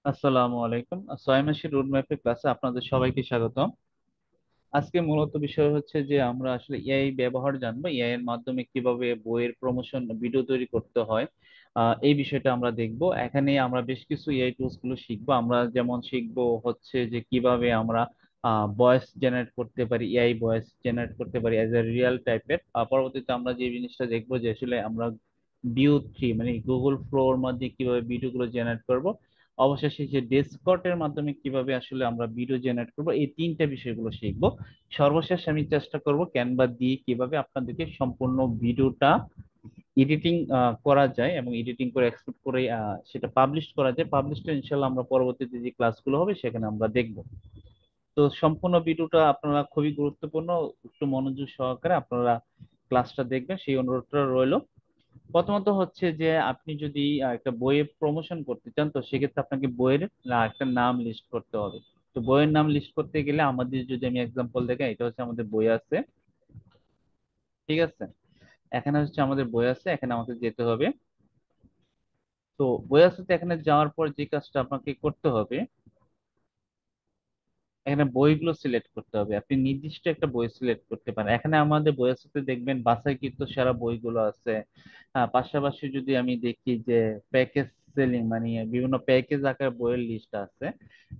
আসসালামু আলাইকুম। ছয় মাসের রোড ম্যাপের ক্লাসে আপনাদের সবাইকে স্বাগত। আজকে মূলত বিষয় হচ্ছে যে আমরা আসলে এআই ব্যবহার জানবো, এআই এর মাধ্যমে কিভাবে বইয়ের প্রমোশন ভিডিও তৈরি করতে হয়। এই বিষয়টা আমরা দেখব। এখানে আমরা বেশ কিছু এআই টুলস গুলো শিখবো। আমরা যেমন শিখবো হচ্ছে যে কিভাবে আমরা ভয়েস জেনারেট করতে পারি, এআই ভয়েস জেনারেট করতে পারি অ্যাজ এ রিয়েল টাইপের। পরবর্তীতে আমরা যে জিনিসটা দেখবো যে আসলে আমরা ভিউ থ্রি মানে গুগল ফ্লোর মধ্যে কিভাবে ভিডিও গুলো জেনারেট করব। অবশেষে যে ডেস্কটপের মাধ্যমে কিভাবে আসলে আমরা ভিডিও জেনারেট করব, এই তিনটা বিষয়গুলো শিখবো। সর্বশেষ আমি চেষ্টা করব ক্যানভা দিয়ে কিভাবে আপনাদেরকে সম্পূর্ণ ভিডিওটা এডিটিং করা যায় এবং এডিটিং করে এক্সপোর্ট করে সেটা পাবলিশ করা যায়। পাবলিশটা ইনশাল্লাহ আমরা পরবর্তীতে যে ক্লাসগুলো হবে সেখানে আমরা দেখব। তো সম্পূর্ণ ভিডিওটা আপনারা খুবই গুরুত্বপূর্ণ, একটু মনোযোগ সহকারে আপনারা ক্লাসটা দেখবেন সেই অনুরোধটা রইলো। প্রথমত হচ্ছে যে আপনি যদি একটা বইয়ের প্রমোশন করতে চান, তো সেক্ষেত্রে আপনাকে বইয়ের একটা নাম লিস্ট করতে হবে। তো বইয়ের নাম লিস্ট করতে গেলে আমাদের, যদি আমি এক্সাম্পল দেখাই, এটা হচ্ছে আমাদের বই আছে, ঠিক আছে? এখানে হচ্ছে আমাদের বই আছে, এখানে আমাকে যেতে হবে। তো বই আছে, তো এখানে যাওয়ার পর যে কাজটা আপনাকে করতে হবে, এখানে বইগুলো সিলেক্ট করতে হবে। আপনি নির্দিষ্ট একটা বই সিলেক্ট করতে পারেন। এখানে আমাদের বইয়ের সাথে দেখবেন বাছাইকৃত সেরা বইগুলো আছে। পাশাপাশি যদি আমি দেখি যে প্যাকেজ সেলিং মানে বিভিন্ন প্যাকেজ আকার বইয়ের লিস্ট আছে।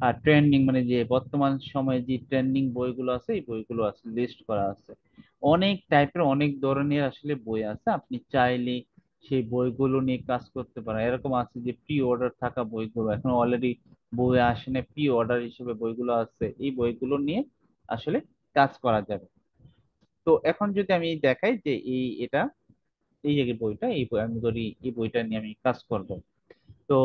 আর ট্রেন্ডিং মানে যে বর্তমান সময়ে যে ট্রেন্ডিং বইগুলো আছে, এই বইগুলো আছে লিস্ট করা আছে। অনেক টাইপের অনেক ধরনের আসলে বই আছে, আপনি চাইলে সেই বইগুলো নিয়ে কাজ করতে পারেন। এরকম আছে যে প্রি অর্ডার থাকা বইগুলো এখন অলরেডি বই আসে না, প্রি অর্ডার হিসেবে বইগুলো আছে, এই বইগুলো নিয়ে আসলে কাজ করা যাবে। তো এখন যদি আমি দেখাই যে এটা এই যে বইটা, এই বই আমি ধরি, এই বইটা নিয়ে আমি কাজ করব। তো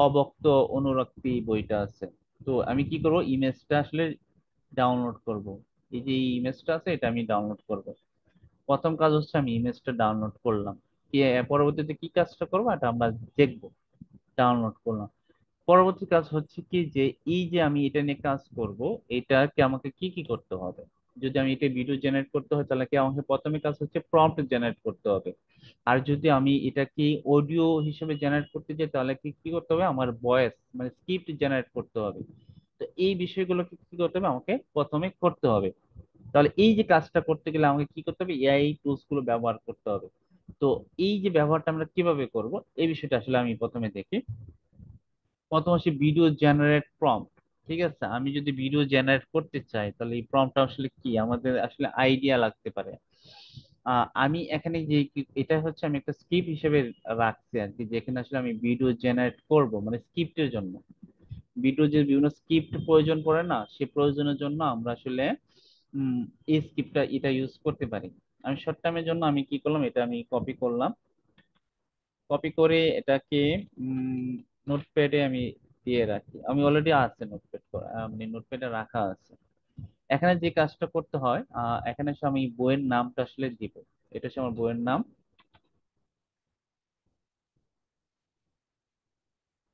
অবক্ত অনুরক্তি বইটা আছে। তো আমি কি করব, ইমেজটা আসলে ডাউনলোড করব। এই যে ইমেজটা আছে, এটা আমি ডাউনলোড করব। প্রথম কাজ হচ্ছে আমি ইমেজটা ডাউনলোড করলাম। পরবর্তীতে কি কাজটা করবো এটা আমরা দেখবো। ডাউনলোড করলাম। পরবর্তী কাজ হচ্ছে কি যে এই যে আমি এটা নিয়ে কাজ করব, এটাকে আমাকে কি কি করতে হবে। যদি আমি এটা ভিডিও জেনারেট করতে হয়, তাহলে কি আমাকে প্রথমে কাজ হচ্ছে প্রম্পট জেনারেট করতে হবে। আর যদি আমি এটাকে অডিও হিসেবে জেনারেট করতে চাই, তাহলে কি কি করতে হবে, আমার ভয়েস মানে স্ক্রিপ্ট জেনারেট করতে হবে। তো এই বিষয়গুলোকে কি করতে হবে, আমাকে প্রথমে করতে হবে। তাহলে এই যে কাজটা করতে গেলে আমাকে কি করতে হবে, এআই টুলস গুলো ব্যবহার করতে হবে। তো এই যে ব্যবহারটা আমরা কিভাবে করব, এই বিষয়টা আসলে আমি প্রথমে দেখি। প্রথম হচ্ছে ভিডিও জেনারেট প্রম্পট। ঠিক আছে, আমি যদি ভিডিও জেনারেট করতে চাই, তাহলে এই প্রম্পটটা আসলে কি, আমাদের আসলে আইডিয়া লাগতে পারে। আমি এখানে যে এটা হচ্ছে আমি একটা স্ক্রিপ্ট হিসেবে রাখছি আর কি, যেখানে আসলে আমি ভিডিও জেনারেট করব মানে স্ক্রিপ্টের জন্য। ভিডিও যে বিভিন্ন স্ক্রিপ্ট প্রয়োজন পড়ে না, সে প্রয়োজনের জন্য আমরা আসলে উম, এই স্ক্রিপ্টটা এটা ইউজ করতে পারি। আমি শর্ট টাইমের জন্য আমি কি করলাম, এটা আমি কপি করলাম। কপি করে এটাকে নোটপ্যাডে আমি দিয়ে রাখি। আমি অলরেডি আছে নোটপ্যাড করা, মানে নোটপ্যাডে রাখা আছে। এখানে যে কাজটা করতে হয়, এখানে এসে আমি বইয়ের নামটা আসলে দিব। এটা হচ্ছে আমার বইয়ের নাম।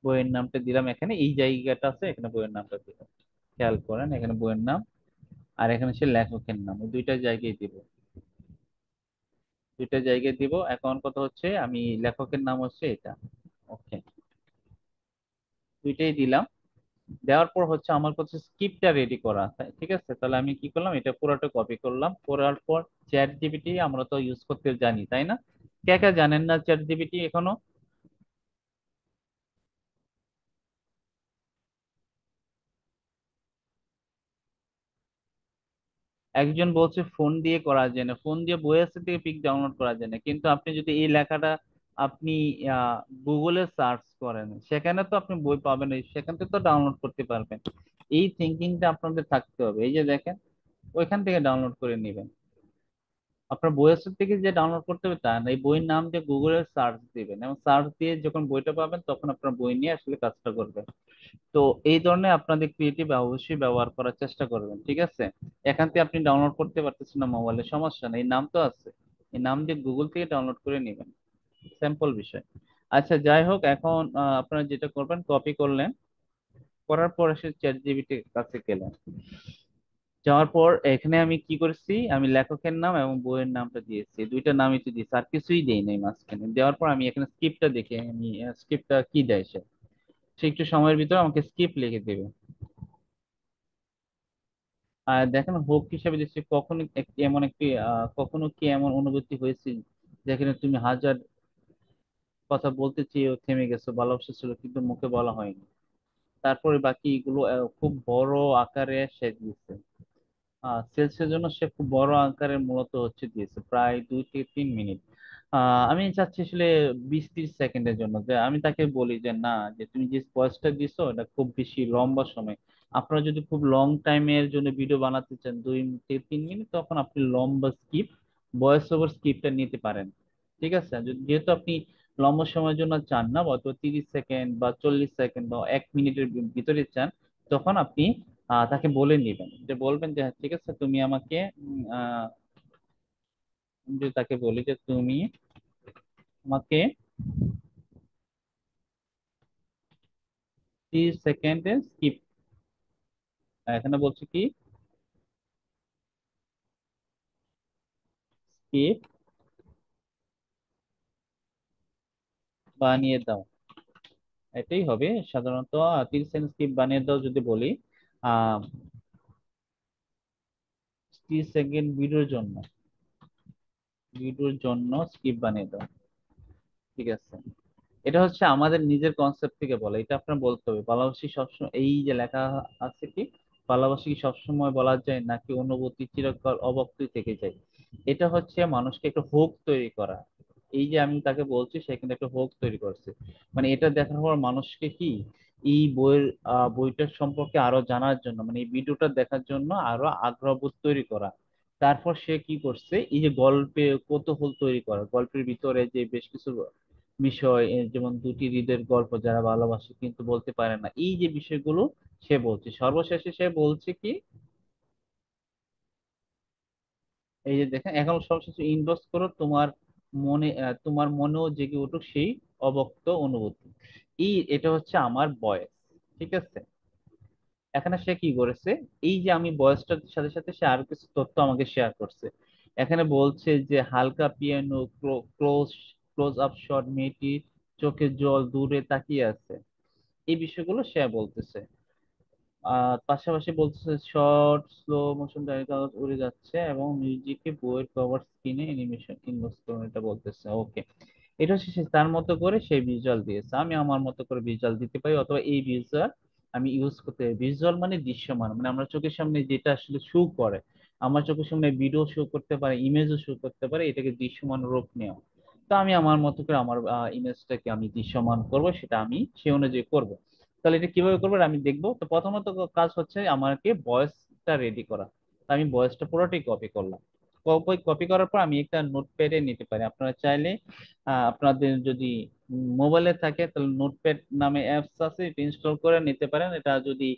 বইয়ের নামটা দিলাম, এখানে এই জায়গাটা আছে, এখানে বইয়ের নামটা দিলাম। খেয়াল করেন, এখানে বইয়ের নাম আর এখানে সে লেখকের নাম, ওই দুইটা জায়গায় দিব। দুইটা জায়গায় দিব। এখন কথা হচ্ছে আমি লেখকের নাম হচ্ছে এটা। ওকে, দুইটাই দিলাম। দেওয়ার পর হচ্ছে আমার কাছে স্ক্রিপ্টটা রেডি করা আছে, ঠিক আছে? তাহলে আমি কি করলাম, এটা পুরোটা কপি করলাম। করার পর চ্যাট জিপিটি আমরা তো ইউজ করতে জানি, তাই না? কে কে জানেন না চ্যাট জিপিটি এখনো? একজন বলছে ফোন দিয়ে করা যায় না, ফোন দিয়ে বইয়ের থেকে পিক ডাউনলোড করা যায় না, কিন্তু আপনি যদি এই লেখাটা আপনি গুগলে সার্চ করেন, সেখানে তো আপনি বই পাবেন, সেখান থেকে তো ডাউনলোড করতে পারবেন। এই থিঙ্কিংটা আপনাদের থাকতে হবে। এই যে দেখেন, ওইখান থেকে ডাউনলোড করে নেবেন। আপনার বইয়ের থেকে যে ডাউনলোড করতে হবে তা না, এই বইয়ের নাম দিয়ে গুগলে সার্চ দিবেন এবং সার্চ দিয়ে যখন বইটা পাবেন, তখন আপনার বই নিয়ে আসলে কাজটা করবেন। তো এই ধরনের আপনাদের ক্রিয়েটিভ অবশ্যই ব্যবহার করার চেষ্টা করবেন, ঠিক আছে? এখান থেকে আপনি ডাউনলোড করতে পারতেছেন না মোবাইলে, সমস্যা নেই, এই নাম তো আছে, এই নাম দিয়ে গুগল থেকে ডাউনলোড করে নেবেন। সিম্পল বিষয়। আচ্ছা, যাই হোক, এখন আপনারা যেটা করবেন, কপি করলেন, করার পর এসে চ্যাট জিপিটির কাছে গেলেন। যাওয়ার পর এখানে আমি কি করেছি, আমি লেখকের নাম এবং বইয়ের নামটা দিয়েছি, দুইটা নামই তো দিয়েছি, আর কিছুই দেই নাই মাঝখানে। দেওয়ার পর আমি এখানে স্ক্রিপ্টটা দেখি, আমি স্ক্রিপ্টটা কি দেয় সে। সে একটু সময়ের ভিতরে আমাকে স্ক্রিপ্ট লিখে দেবে। আর দেখেন হোক হিসাবে দিচ্ছে, কখনো এমন একটি কখনো কি এমন অনুভূতি হয়েছে যেখানে তুমি হাজার কথা বলতে চেয়েও থেমে গেছো, ভালোবাসা ছিল কিন্তু মুখে বলা হয়নি। তারপরে বাকি এগুলো খুব বড় আকারে সে দিয়েছে। সেলসের জন্য সে খুব বড় আকারের মূলত হচ্ছে দিয়েছে, প্রায় 2 থেকে 3 মিনিট। আমি চাচ্ছি আসলে 20-30 সেকেন্ডের জন্য, যে আমি তাকে বলি যে না, যে তুমি যে ভয়েসটা দিছো এটা খুব বেশি লম্বা সময়। আপনারা যদি খুব লং টাইমের জন্য ভিডিও বানাতে চান 2 থেকে 3 মিনিট, তখন আপনি লম্বা স্ক্রিপ্ট, ভয়েস ওভার স্ক্রিপ্টটা নিতে পারেন। ঠিক আছে, আর যেহেতু আপনি লম্বা সময়ের জন্য চান না, অথবা 30 সেকেন্ড বা 40 সেকেন্ড বা 1 মিনিটের ভিতরে চান, তখন আপনি তাকে বলে নিবেন, যে বলবেন যে হ্যাঁ, ঠিক আছে তুমি আমাকে যে তাকে বলি যে তুমি আমাকে 30 সেকেন্ডে স্কিপ, এখানে বলছে কি স্কিপ বানিয়ে দাও। এটাই হবে সাধারণত। 30 সেকেন্ড স্কিপ বানিয়ে দাও যদি বলি, 30 সেকেন্ড ভিডিওর জন্য স্কিপ বানিয়ে দাও। ঠিক আছে, এটা হচ্ছে আমাদের নিজের কনসেপ্ট থেকে বলা, এটা আপনার বলতে হবে। ভালোবাসি সবসময়, এই যে লেখা আছে কি, ভালোবাসি কি সবসময় বলা যায় নাকি অনুভূতি চিরকাল অব্যক্তই থেকে যায়। এটা হচ্ছে মানুষকে একটা হোপ তৈরি করা। এই যে আমি তাকে বলছি, সে কিন্তু একটা হোপ তৈরি করছে, মানে এটা দেখার পর মানুষকে কি এই বইটার সম্পর্কে আরো জানার জন্য, মানে এই ভিডিওটা দেখার জন্য আরো আগ্রহবোধ তৈরি করা। তারপর সে কি করছে, এই যে গল্পে কৌতূহল তৈরি করা, গল্পের ভিতরে যে বেশ কিছু বিষয়, যেমন দুটি হৃদয়ের গল্প, যারা ভালোবাসে কিন্তু বলতে পারে না, এই যে বিষয়গুলো সে বলছে। সর্বশেষে সে বলছে কি, এই যে দেখেন, এখন সবশেষে ইনবক্স করো তোমার মনে, তোমার মনেও জেগে উঠুক সেই অব্যক্ত অনুভূতি। এটা হচ্ছে আমার বয়স। ঠিক আছে, এখানে সে কি করেছে, এই যে আমি বয়সটার সাথে সাথে সে আরো কিছু তথ্য আমাকে শেয়ার করছে। এখানে বলছে যে হালকা piano, close close up shot, মেয়েটি চোখে জল, দূরে তাকিয়ে আছে, এই বিষয়গুলো সে বলতেছে। পাশাপাশি বলতেছে শর্ট স্লো মোশন কাগজ উড়ে যাচ্ছে এবং মিউজিকে বইয়ের কভার স্ক্রিনে অ্যানিমেশন ইনভেস্ট করুন, এটা বলতেছে। ওকে, এটা হচ্ছে সে তার মতো করে সেই ভিজুয়াল দিয়েছে, আমি আমার মতো করে ভিজুয়াল দিতে পারি, অথবা এই ভিজুয়াল আমি ইউজ করতে পারি। ভিজুয়াল মানে দৃশ্যমান, মানে আমরা চোখের সামনে যেটা আসলে শো করে, আমার চোখের সামনে ভিডিও শো করতে পারে, ইমেজও শো করতে পারে, এটাকে দৃশ্যমান রূপ নেওয়া। তো আমি আমার মতো করে আমার ইমেজটাকে আমি দৃশ্যমান করব, সেটা আমি সে অনুযায়ী করব। তাহলে এটা কিভাবে করবো এটা আমি দেখবো। তো প্রথমত কাজ হচ্ছে আমাকে ভয়েসটা রেডি করা। তো আমি ভয়েসটা পুরোটাই কপি করলাম। কপি কপি করার পর আমি একটা নোটপ্যাডে নিতে পারি, আপনারা চাইলে আপনাদের যদি মোবাইলে থাকে তাহলে নোটপ্যাড নামে অ্যাপস আছে, এটা ইনস্টল করে নিতে পারেন। এটা যদি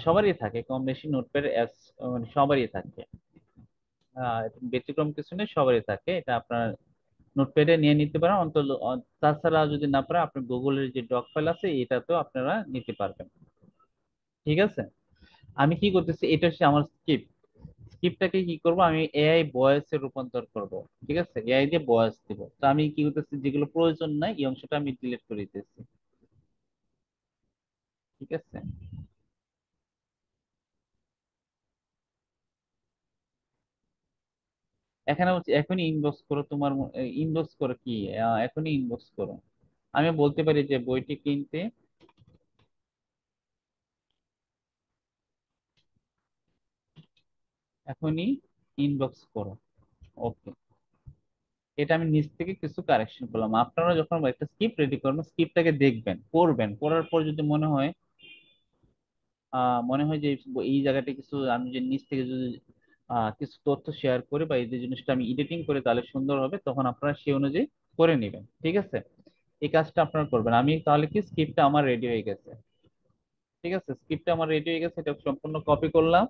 সবারই থাকে, কম বেশি নোটপ্যাড অ্যাপস মানে সবারই থাকে, এটা ব্যতিক্রম কিছু নেই, সবারই থাকে। এটা আপনার নোটপ্যাডে নিয়ে নিতে পারেন অন্তত। তাছাড়া যদি না পারে, আপনি গুগলের যে ডক ফাইল আছে এটাতেও আপনারা নিতে পারবেন। ঠিক আছে, আমি কি করতেছি, এটা হচ্ছে আমার স্ক্রিপ্ট। স্ক্রিপ্টটাকে কি করব, আমি এআই ভয়েসে রূপান্তর করব। ঠিক আছে, এআই দিয়ে ভয়েস দিব। তো আমি কি করতেছি, যেগুলো প্রয়োজন নাই এই অংশটা আমি ডিলিট করে দিতেছি। ঠিক আছে, এখানে হচ্ছে এখনই ইনবক্স করো তোমার ইনবক্স করো কি, এখনই ইনবক্স করো। আমি বলতে পারি যে বইটি কিনতে এখনই ইনবক্স করো। ওকে, এটা আমি নিজ থেকে কিছু কারেকশন করলাম। আপনারা যখন একটা স্ক্রিপ্ট রেডি করবেন, স্ক্রিপ্টটাকে দেখবেন, পড়বেন, পড়ার পর যদি মনে হয় যে এই জায়গাটা কিছু আমি যে নিচ থেকে যদি কিছু তথ্য শেয়ার করি, বা এই যে জিনিসটা আমি এডিটিং করে তাহলে সুন্দর হবে, তখন আপনারা সেই অনুযায়ী করে নেবেন। ঠিক আছে, এই কাজটা আপনারা করবেন। আমি তাহলে কি, স্ক্রিপ্টটা আমার রেডি হয়ে গেছে। ঠিক আছে, স্ক্রিপ্টটা আমার রেডি হয়ে গেছে, এটা সম্পূর্ণ কপি করলাম।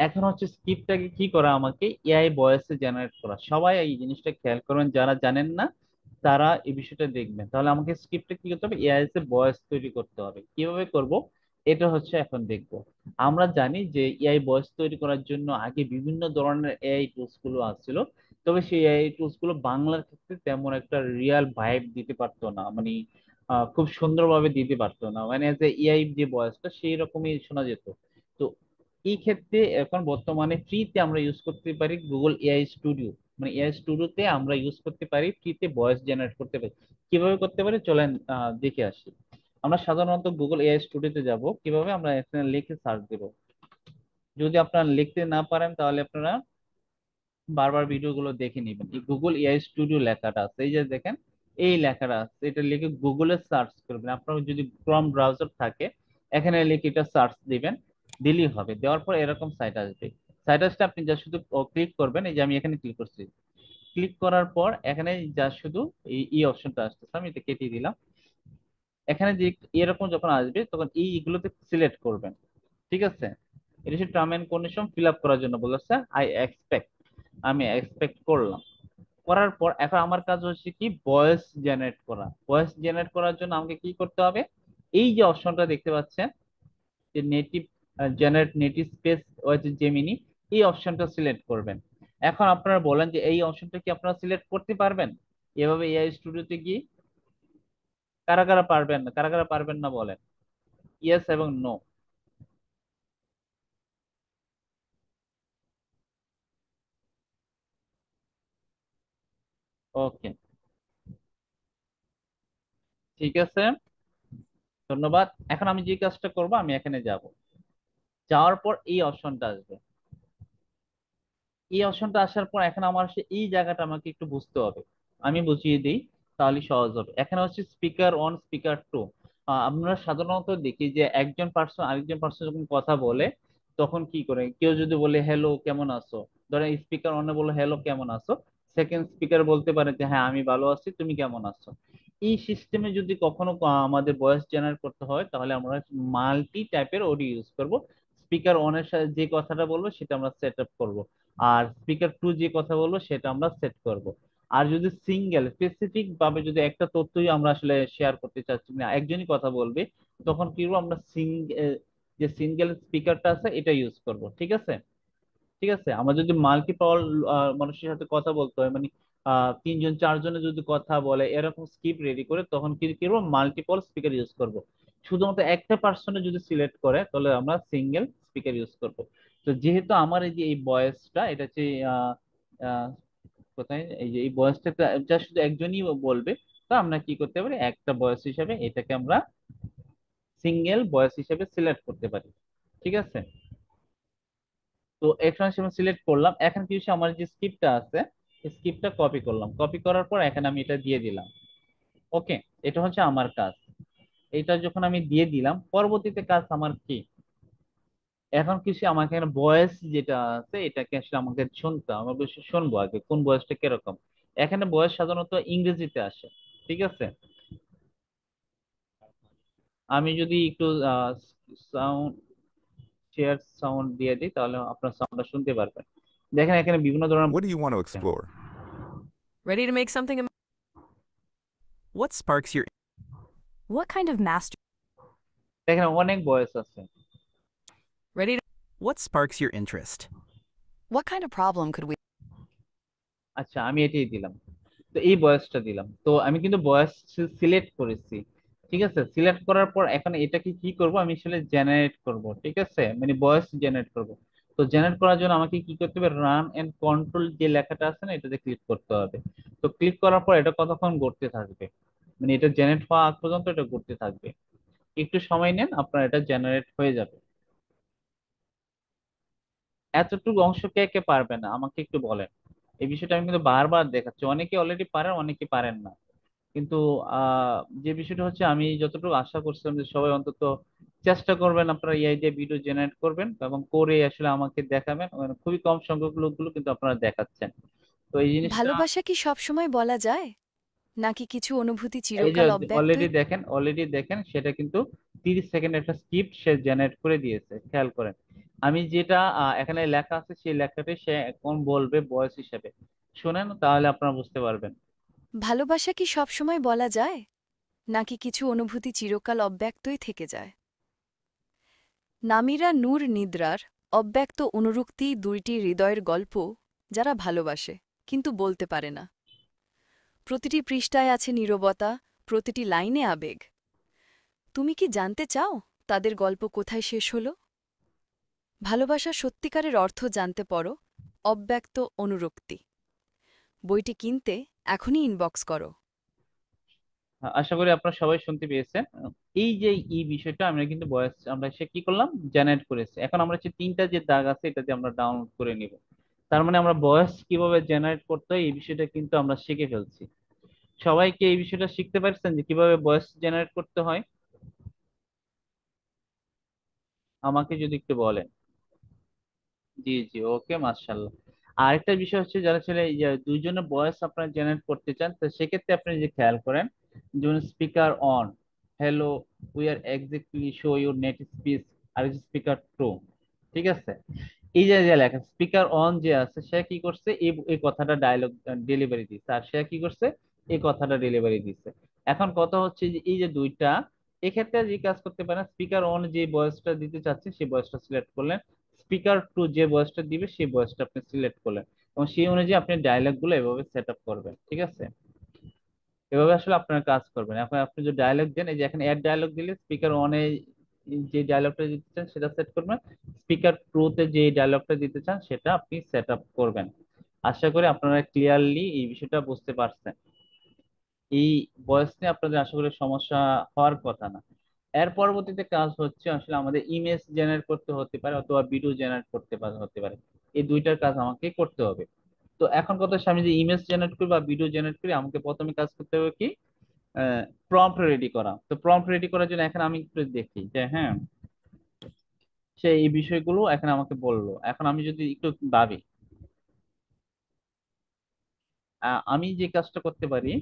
এখন হচ্ছে স্ক্রিপ্টটাকে কি করা, আমাকে এআই ভয়েসে জেনারেট করা। সবাই এই জিনিসটা খেয়াল করবেন, যারা জানেন না তারা এই বিষয়টা দেখবেন। তাহলে আমাকে স্ক্রিপ্টে কি করতে হবে, এআই এর ভয়েস তৈরি করতে হবে। কিভাবে করব এটা হচ্ছে এখন দেখব। আমরা জানি যে এআই ভয়েস তৈরি করার জন্য আগে বিভিন্ন ধরনের এআই টুলস গুলো আসছিল, তবে সেই এআই টুলস গুলো বাংলার ক্ষেত্রে তেমন একটা রিয়েল ভাইব দিতে পারতো না, মানে খুব সুন্দরভাবে দিতে পারতো না, মানে যে এআই যে ভয়েসটা সেই রকমই শোনা যেত। তো এই ক্ষেত্রে এখন বর্তমানে ফ্রিতে আমরা ইউজ করতে পারি গুগল এআই স্টুডিও। মানে এআই স্টুডিওতে আমরা ইউজ করতে পারি, ফ্রিতে ভয়েস জেনারেট করতে পারি। কিভাবে করতে পারি চলেন দেখে আসি। আমরা সাধারণত গুগল এআই স্টুডিওতে যাব, কিভাবে আমরা এখানে লিখে সার্চ দেব। যদি আপনারা লিখতে না পারেন তাহলে আপনারা বারবার ভিডিও গুলো দেখে নিবেন। এই গুগল এআই স্টুডিও লেখাটা আছে, এই যে দেখেন এই লেখাটা আছে, এটা লিখে গুগলে সার্চ করবেন। আপনার যদি ক্রোম ব্রাউজার থাকে, এখানে লিখে এটা সার্চ দিবেন, দিলেই হবে। দেওয়ার পর এরকম সাইট আসবে। সাইট আসলে আপনি যা শুধু ক্লিক করবেন, এই যে আমি এখানে ক্লিক করছি। ক্লিক করার পর এখানে যা শুধু এই অপশনটা আসতেছে, আমি এটা কেটে দিলাম। এখানে যে এরকম যখন আসবে তখন এইগুলোতে সিলেক্ট করবেন। ঠিক আছে, এটা হচ্ছে term and condition fill up করার জন্য বলেছে। আই এক্সপেক্ট, আমি এক্সপেক্ট করলাম। করার পর এখন আমার কাজ হচ্ছে কি ভয়েস জেনারেট করা। ভয়েস জেনারেট করার জন্য আমাকে কি করতে হবে, এই যে অপশনটা দেখতে পাচ্ছেন, যে নেটিভ জেনারেট নেটিভ স্পেস হচ্ছে জেমিনি, এই অপশনটা সিলেক্ট করবেন। এখন আপনারা বলেন যে এই অপশনটা কি আপনারা সিলেক্ট করতে পারবেন এভাবে এআই স্টুডিওতে গিয়ে? কারা কারা পারবেন না, কারা কারা পারবেন না বলেন ইয়েস এবং নো। ওকে, ঠিক আছে, ধন্যবাদ। এখন আমি যে কাজটা করব, আমি এখানে যাব, যাওয়ার পর এই অপশনটা আসবে। এই অপশনটা আসার পর এখন আমার এই জায়গাটা আমাকে একটু বুঝতে হবে, আমি বুঝিয়ে দিই তাহলে সহজ হবে। এখানে হচ্ছে স্পিকার ওয়ান স্পিকার টু। আমরা সাধারণত দেখি যে একজন পার্সন আরেকজন পার্সন যখন কথা বলে তখন কি করে, কেউ যদি বলে হ্যালো কেমন আছো, ধরেন স্পিকার ওয়ানে বলে হ্যালো কেমন আছো, সেকেন্ড স্পিকার বলতে পারে যে হ্যাঁ আমি ভালো আছি, তুমি কেমন আছো। এই সিস্টেমে যদি কখনো আমাদের ভয়েস জেনারেট করতে হয় তাহলে আমরা মাল্টি টাইপের অডিও ইউজ করব। স্পিকার ওয়ানের সাথে যে কথাটা বলবো সেটা আমরা সেট আপ করবো, আর স্পিকার টু যে কথা বলবো সেটা আমরা সেট করব। আর যদি সিঙ্গেল স্পেসিফিক ভাবে যদি একটা তথ্যই আমরা আসলে শেয়ার করতে চাচ্ছি না, একজনই কথা বলবে, তখন কি করবো আমরা যে সিঙ্গেল স্পিকারটা আছে এটা ইউজ করব। ঠিক আছে, ঠিক আছে। আমরা যদি মাল্টিপল মানুষের সাথে কথা বলতে হয়, মানে তিনজন চারজনে যদি কথা বলে এরকম স্ক্রিপ্ট রেডি করে, তখন কি করবো মাল্টিপল স্পিকার ইউজ করব। শুধুমাত্র একটা পার্সনে যদি সিলেক্ট করে তাহলে আমরা সিঙ্গেল স্পিকার ইউজ করব। তো যেহেতু আমার এই যে এই ভয়েসটা এটা হচ্ছে আহ, আহ, কোথায় এই যে এই ভয়েসটা যা শুধু একজনই বলবে, তো আমরা কি করতে পারি একটা ভয়েস হিসাবে এটাকে আমরা সিঙ্গেল ভয়েস হিসেবে সিলেক্ট করতে পারি। ঠিক আছে, তো এখানে আমি সিলেক্ট করলাম। এখন কি হচ্ছে, আমার যে স্ক্রিপ্টটা আছে স্ক্রিপ্টটা কপি করলাম, কপি করার পর এখানে আমি এটা দিয়ে দিলাম। ওকে, এটা হচ্ছে আমার কাজ। এটা যখন আমি দিয়ে দিলাম, পরবর্তীতে কাজ আমার কি, এখন কিছু আমাকে এখানে ভয়েস যেটা আছে এটাকে আসলে আমাকে শুনতে হবে, আমরা বেশি শুনবো আগে কোন ভয়েসটা কিরকম। এখানে ভয়েস সাধারণত ইংরেজিতে আসে। ঠিক আছে, আমি যদি একটু সাউন্ড শেয়ার সাউন্ড দিয়ে দিই তাহলে আপনার সাউন্ডটা শুনতে পারবেন। দেখেন এখানে বিভিন্ন ধরনের What do you want to explore? Ready to make something? What sparks your What kind of master? দেখেন অনেক ভয়েস আছে। Ready to? What sparks your interest? What kind of problem could we? আচ্ছা, আমি এটাই দিলাম। তো এই বয়সটা দিলাম, তো আমি কিন্তু বয়স সিলেক্ট করেছি। ঠিক আছে, সিলেক্ট করার পর এখন এটাকে কি করব, আমি আসলে জেনারেট করব। ঠিক আছে, মানে বয়স জেনারেট করব। তো জেনারেট করার জন্য আমাকে কি করতে হবে, রান এন্ড কন্ট্রোল যে লেখাটা আছে না এটাতে ক্লিক করতে হবে। তো ক্লিক করার পর এটা কতক্ষণ ঘুরতে থাকবে, মানে এটা জেনারেট হওয়া আগ পর্যন্ত এটা ঘুরতে থাকবে। একটু সময় নেন, আপনার এটা জেনারেট হয়ে যাবে। এতটুকু অংশ কে কে পারবে না আমাকে একটু বলেন। এই বিষয়টা আমি কিন্তু বারবার দেখাচ্ছি, অনেকে অলরেডি পারেন অনেকে পারেন না। কিন্তু যে বিষয়টা হচ্ছে, আমি যতটুকু আশা করছিলাম যে সবাই অন্তত চেষ্টা করবেন, আপনারা এআই দিয়ে ভিডিও জেনারেট করবেন এবং করে আসলে আমাকে দেখাবেন। মানে খুবই কম সংখ্যক লোকগুলো কিন্তু আপনারা দেখাচ্ছেন। তো এই জিনিসটা, ভালোবাসা কি সবসময় বলা যায়, নাকি কিছু অনুভূতি এই যে চিরকাল অব্যক্তই? অলরেডি দেখেন সেটা কিন্তু 30 সেকেন্ড একটা স্ক্রিপ্ট সে জেনারেট করে দিয়েছে, খেয়াল করেন। আমি যেটা এখানে লেখা আছে সেই লেখাটাই সে এখন বলবে ভয়েস হিসেবে। শুনেন তাহলে আপনারা বুঝতে পারবেন। ভালোবাসা কি সবসময় বলা যায়, নাকি কিছু অনুভূতি চিরকাল অব্যক্তই থেকে যায়? নামিরা নূর নিদ্রার অব্যক্ত অনুরুক্তি দুইটি হৃদয়ের গল্প, যারা ভালোবাসে কিন্তু বলতে পারে না। প্রতিটি পৃষ্ঠায় আছে নীরবতা, প্রতিটি লাইনে আবেগ। তুমি কি জানতে চাও তাদের গল্প কোথায় শেষ হলো? ভালোবাসার সত্যিকারের অর্থ জানতে পারো অব্যক্ত অনুরক্তি। বইটি কিনতে এখনই ইনবক্স করো। আশা করি আপনারা সবাই শুনতে পেয়েছেন। এই যে এই বিষয়টা আমরা কিন্তু ভয়েস আমরা সে কি করলাম, জেনারেট করেছে। এখন আমরা যে তিনটা যে দাগ আছে এটা দিয়ে আমরা ডাউনলোড করে নিব। তার মানে আমরা ভয়েস কিভাবে জেনারেট করতে হয় এই বিষয়টা কিন্তু আমরা শিখে ফেলছি। সবাইকে এই বিষয়টা শিখতে পারছেন যে কিভাবে ভয়েস জেনারেট করতে হয়? আমাকে যদি একটু বলেন। জি জি, ওকে, মার্শাল্লাহ। আরেকটা বিষয় হচ্ছে যারা ছেলে এই যে দুইজনের ভয়েস আপনারা জেনারেট করতে চান, তো সেক্ষেত্রে আপনি যে খেয়াল করেন, যেমন speaker on, hello, we are exactly show your net speech, আর স্পিকার টু। ঠিক আছে, এই যে যে লেখা স্পিকার অন যে আছে সে কি করছে, এই এই কথাটা ডায়লগ ডেলিভারি দিচ্ছে, আর সে কি করছে, এই কথাটা ডেলিভারি দিচ্ছে। এখন কথা হচ্ছে যে এই যে দুইটা, এক্ষেত্রে যে কাজ করতে পারেন, স্পিকার অন যে ভয়েসটা দিতে চাচ্ছে সেই ভয়েসটা সিলেক্ট করলেন, স্পিকার টু যে ভয়েসটা দিবে সেই ভয়েসটা আপনি সিলেক্ট করলেন, এবং সেই অনুযায়ী আপনি ডায়লগ গুলো এভাবে সেট আপ করবেন। ঠিক আছে, এভাবে আসলে আপনার কাজ করবেন। এখন আপনি যে ডায়লগ দেন, এই যে এখানে অ্যাড ডায়লগ দিলে স্পিকার অনে যে ডায়লগটা দিতে চান সেটা সেট করবেন, স্পিকার টু তে যে ডায়লগটা দিতে চান সেটা আপনি সেট আপ করবেন। আশা করি আপনারা ক্লিয়ারলি এই বিষয়টা বুঝতে পারছেন। এই ভয়েস নিয়ে আপনাদের আশা করি সমস্যা হওয়ার কথা না। এর পরবর্তীতে কাজ হচ্ছে আসলে আমাদের ইমেজ জেনারেট করতে হতে পারে অথবা ভিডিও জেনারেট হতে পারে। এই দুইটার কাজ আমাকে করতে হবে। তো এখন কথা হচ্ছে আমি যে ইমেজ জেনারেট করি বা ভিডিও জেনারেট করি, আমাকে প্রথমে কাজ করতে হবে কি, প্রম্পট রেডি করা। তো প্রম্পট রেডি করার জন্য এখন আমি একটু দেখি যে হ্যাঁ, সে এই বিষয়গুলো এখন আমাকে বললো। এখন আমি যদি একটু ভাবি, আমি যে কাজটা করতে পারি,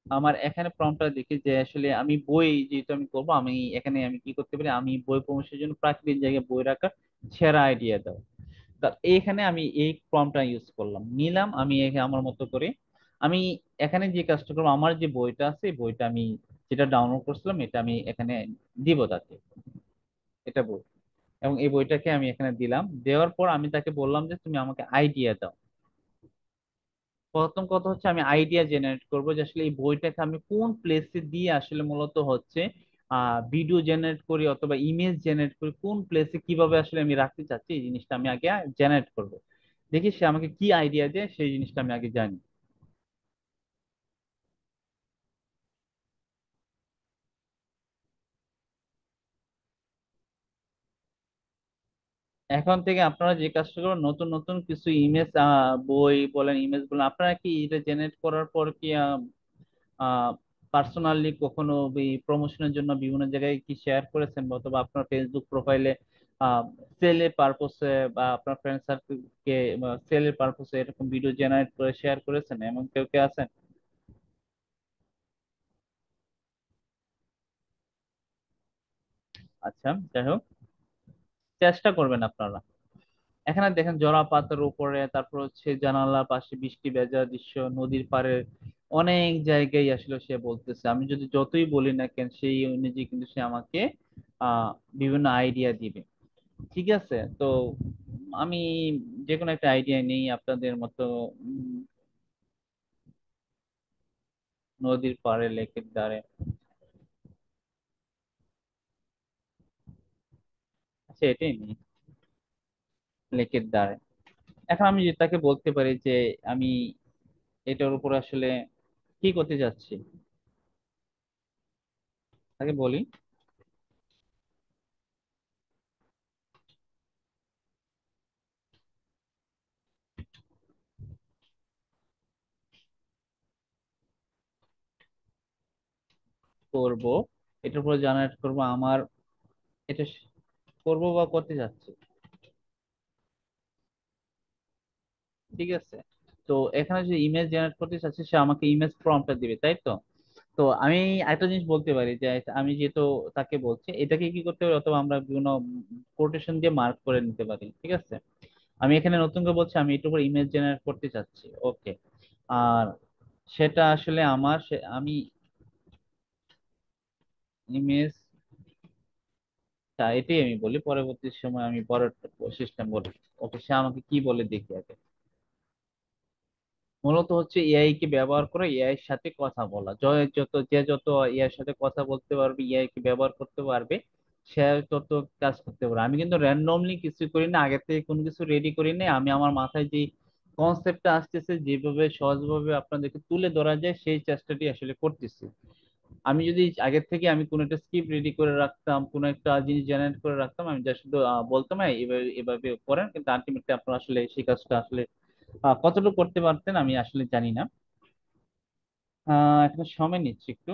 আমার এখানে প্রম্পটটা দেখি যে আসলে আমি বই যেহেতু আমি করবো, আমি এখানে আমি কি করতে পারি, আমি বই প্রমোশনের জন্য প্রাকৃতিক জায়গায় বই রাখার সেরা আইডিয়া দাও। তা এইখানে আমি এই প্রম্পটটা ইউজ করলাম, নিলাম আমি আমার মতো করে। আমি এখানে যে কাজটা করবো, আমার যে বইটা আছে এই বইটা আমি যেটা ডাউনলোড করছিলাম এটা আমি এখানে দিব তাকে, এটা বই। এবং এই বইটাকে আমি এখানে দিলাম, দেওয়ার পর আমি তাকে বললাম যে তুমি আমাকে আইডিয়া দাও। প্রথম কথা হচ্ছে আমি আইডিয়া জেনারেট করব যে আসলে এই বইটাকে আমি কোন প্লেসে দিয়ে আসলে মূলত হচ্ছে ভিডিও জেনারেট করি অথবা ইমেজ জেনারেট করি, কোন প্লেসে কিভাবে আসলে আমি রাখতে চাচ্ছি এই জিনিসটা আমি আগে জেনারেট করব। দেখি সে আমাকে কি আইডিয়া দেয় সেই জিনিসটা আমি আগে জানি। এখন থেকে আপনারা যে কাজটা করবেন, নতুন নতুন কিছু ইমেজ, বই বলেন ইমেজ বলেন, আপনারা কি এটা জেনারেট করার পর কি পার্সোনালি কখনো এই প্রমোশনের জন্য বিভিন্ন জায়গায় কি শেয়ার করেছেন, বা অথবা আপনার ফেসবুক প্রোফাইলে সেলের পারপোসে বা আপনার ফ্রেন্ড সার্কেলকে সেলের পারপোসে এরকম ভিডিও জেনারেট করে শেয়ার করেছেন, এমন কেউ কে আছেন? আচ্ছা, যাই হোক, চেষ্টা করবেন আপনারা। এখানে দেখেন জলাপাতার উপরে, তারপর হচ্ছে জানালা পাশে বৃষ্টি ভেজা দৃশ্য, নদীর পাড়ে, অনেক জায়গায় আসলে সে বলতেছে। আমি যদি যতই বলি না কেন সেই অনুযায়ী কিন্তু সে আমাকে আহ বিভিন্ন আইডিয়া দিবে। ঠিক আছে, তো আমি যে কোনো একটা আইডিয়া নেই আপনাদের মতো। উম, নদীর পাড়ে লেকের ধারে, আচ্ছা এটাই নেই, লেকের ধারে। এখন আমি যে তাকে বলতে পারি যে আমি এটার উপর আসলে কি করতে যাচ্ছি, তাকে বলি করব, এটার উপর জেনারেট করব আমার, এটা করব বা করতে যাচ্ছি। ঠিক আছে, তো এখানে যে ইমেজ জেনারেট করতে চাচ্ছি সে আমাকে ইমেজ প্রম্পটটা দিবে, তাই তো? তো আমি একটা জিনিস বলতে পারি যে আমি যেহেতু তাকে বলছি এটাকে কি করতে পারি, অথবা আমরা বিভিন্ন কোটেশন দিয়ে মার্ক করে নিতে পারি। ঠিক আছে, আমি এখানে নতুন করে বলছি আমি এটার উপর ইমেজ জেনারেট করতে চাচ্ছি, ওকে। আর সেটা আসলে আমার আমি ইমেজ, এটাই আমি বলি, পরবর্তী সময় আমি পরের সিস্টেম বলি। ওকে, সে আমাকে কি বলে দেখি আগে। মূলত হচ্ছে এআই কে ব্যবহার করে এআই এর সাথে কথা বলা। যে যত এআই এর সাথে কথা বলতে পারবে, এআই কে ব্যবহার করতে পারবে, সে তত কাজ করতে পারবে। আমি কিন্তু র্যান্ডমলি কিছু করি না, আগে থেকে কোনো কিছু রেডি করি না। আমি আমার মাথায় যে কনসেপ্টটা আসতেছে, যেভাবে সহজভাবে আপনাদেরকে তুলে ধরা যায়, সেই চেষ্টাটি আসলে করতেছি। আমি যদি আগে থেকে আমি কোনো একটা স্ক্রিপ্ট রেডি করে রাখতাম, কোনো একটা জিনিস জেনারেট করে রাখতাম, আমি যা শুধু বলতাম হ্যাঁ এভাবে এভাবে করেন, কিন্তু আলটিমেটলি আপনারা আসলে সেই কাজটা আসলে কতটুকু করতে পারতেন আমি আসলে জানি না। এখন সময় নিচ্ছি একটু।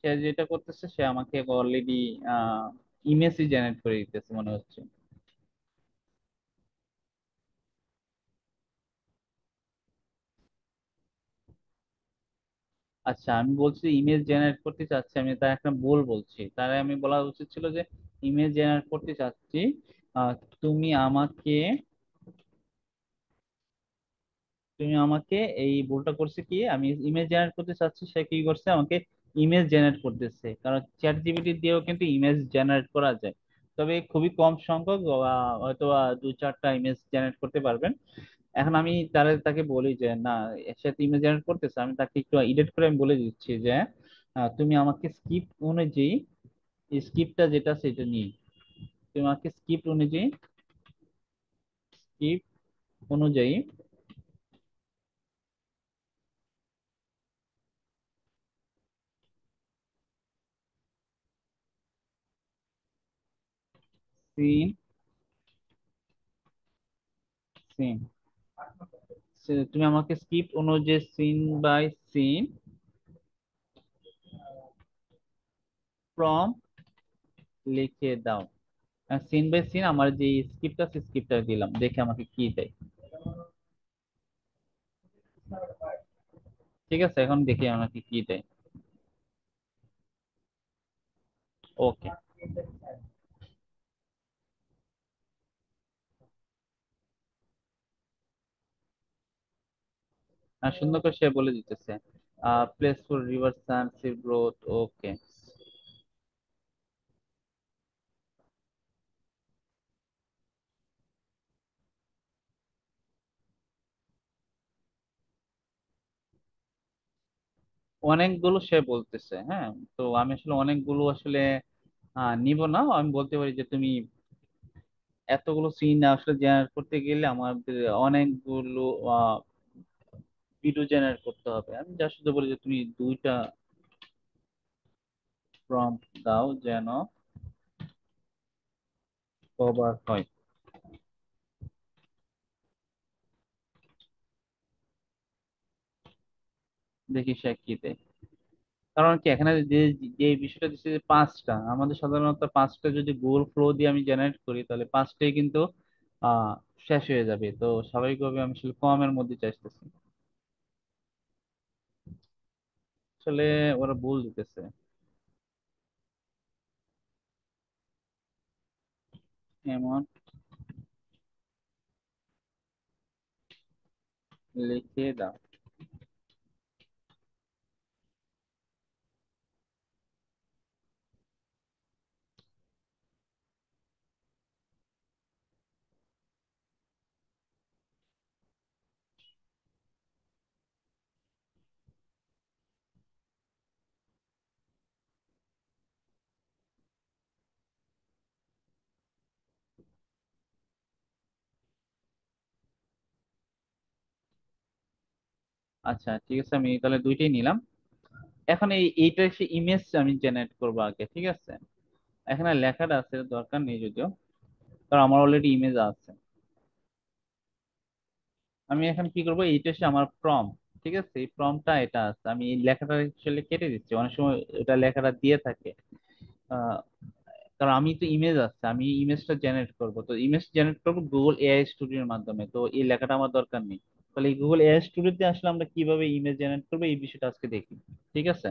সে যেটা করতেছে, সে আমাকে অলরেডি ইমেজই জেনারেট করে দিতেছে মনে হচ্ছে। আচ্ছা, আমি বলছি ইমেজ জেনারেট করতে চাচ্ছি, আমি তার একটা ভুল বলছি। তার আমি বলা উচিত ছিল যে ইমেজ জেনারেট করতে চাচ্ছি, আহ, তুমি আমাকে তুমি আমাকে এই ভুলটা করছে কি, আমি ইমেজ জেনারেট করতে চাচ্ছি, সে কি করছে আমাকে ইমেজ জেনারেট করতেছে। কারণ চ্যাট জিপিটি দিয়েও কিন্তু ইমেজ জেনারেট করা যায়, তবে খুবই কম সংখ্যক, হয়তো দু চারটা ইমেজ জেনারেট করতে পারবেন। এখন আমি তাকে বলি যে না, এর সাথে ইমেজ জেনারেট করতেছে, আমি তাকে একটু এডিট করে আমি বলে দিচ্ছি যে তুমি আমাকে স্ক্রিপ্ট অনুযায়ী, স্ক্রিপ্টটা যেটা সেটা নিয়ে, তুমি আমাকে স্ক্রিপ্ট অনুযায়ী সিন সিন তুমি আমাকে স্ক্রিপ্ট অনুযায়ী সিন বাই সিন প্রম্পট লিখে দাও। সিন বাই সিন আমার যে স্ক্রিপ্ট আছে, স্ক্রিপ্টটা দিলাম, দেখে আমাকে কি দেয়। ঠিক আছে, এখন দেখি আমাকে কি দেয়। ওকে। সুন্দর করে সে বলে দিতেছে, place for river sunset growth. Okay. অনেকগুলো সে বলতেছে, হ্যাঁ। তো আমি আসলে অনেকগুলো আসলে নিব না। আমি বলতে পারি যে তুমি এতগুলো সিন আসলে জেনারেট করতে গেলে আমাদের অনেকগুলো ভিডিও জেনারেট করতে হবে। আমি যা শুধু বলি যে তুমি দুইটা প্রম্পট দাও যেন কভার হয়। দেখি সে কি দেয়। কারণ কি, এখানে যে যে বিষয়টা দিচ্ছে যে পাঁচটা, আমাদের সাধারণত পাঁচটা যদি গুগল ফ্লো দিয়ে আমি জেনারেট করি, তাহলে পাঁচটাই কিন্তু আহ শেষ হয়ে যাবে। তো স্বাভাবিকভাবে আমি আসলে কমের মধ্যে চাইতেছি। আসলে ওরা ভুল দিতেছে। এমন লিখে দাও। আচ্ছা ঠিক আছে, আমি তাহলে দুইটাই নিলাম। এখন এইটা সে ইমেজ আমি জেনারেট করবো আগে, ঠিক আছে। এখানে লেখাটা আছে, দরকার নেই যদিও, কারণ আমার অলরেডি ইমেজ আছে। আমি এখন কি করবো, এইটা হচ্ছে আমার প্রম্পট। ঠিক আছে, এই প্রম্পটটা এটা আছে, আমি এই লেখাটা আসলে কেটে দিচ্ছি। অনেক সময় এটা লেখাটা দিয়ে থাকে, আহ, কারণ আমি তো ইমেজ আছে, আমি ইমেজটা জেনারেট করব। তো ইমেজ জেনারেট করবো গুগল এআই স্টুডিওর মাধ্যমে, তো এই লেখাটা আমার দরকার নেই। তাহলে এই গুগল এআই স্টুডিওতে আসলে আমরা কিভাবে ইমেজ জেনারেট করবো, এই বিষয়টা আজকে দেখি। ঠিক আছে,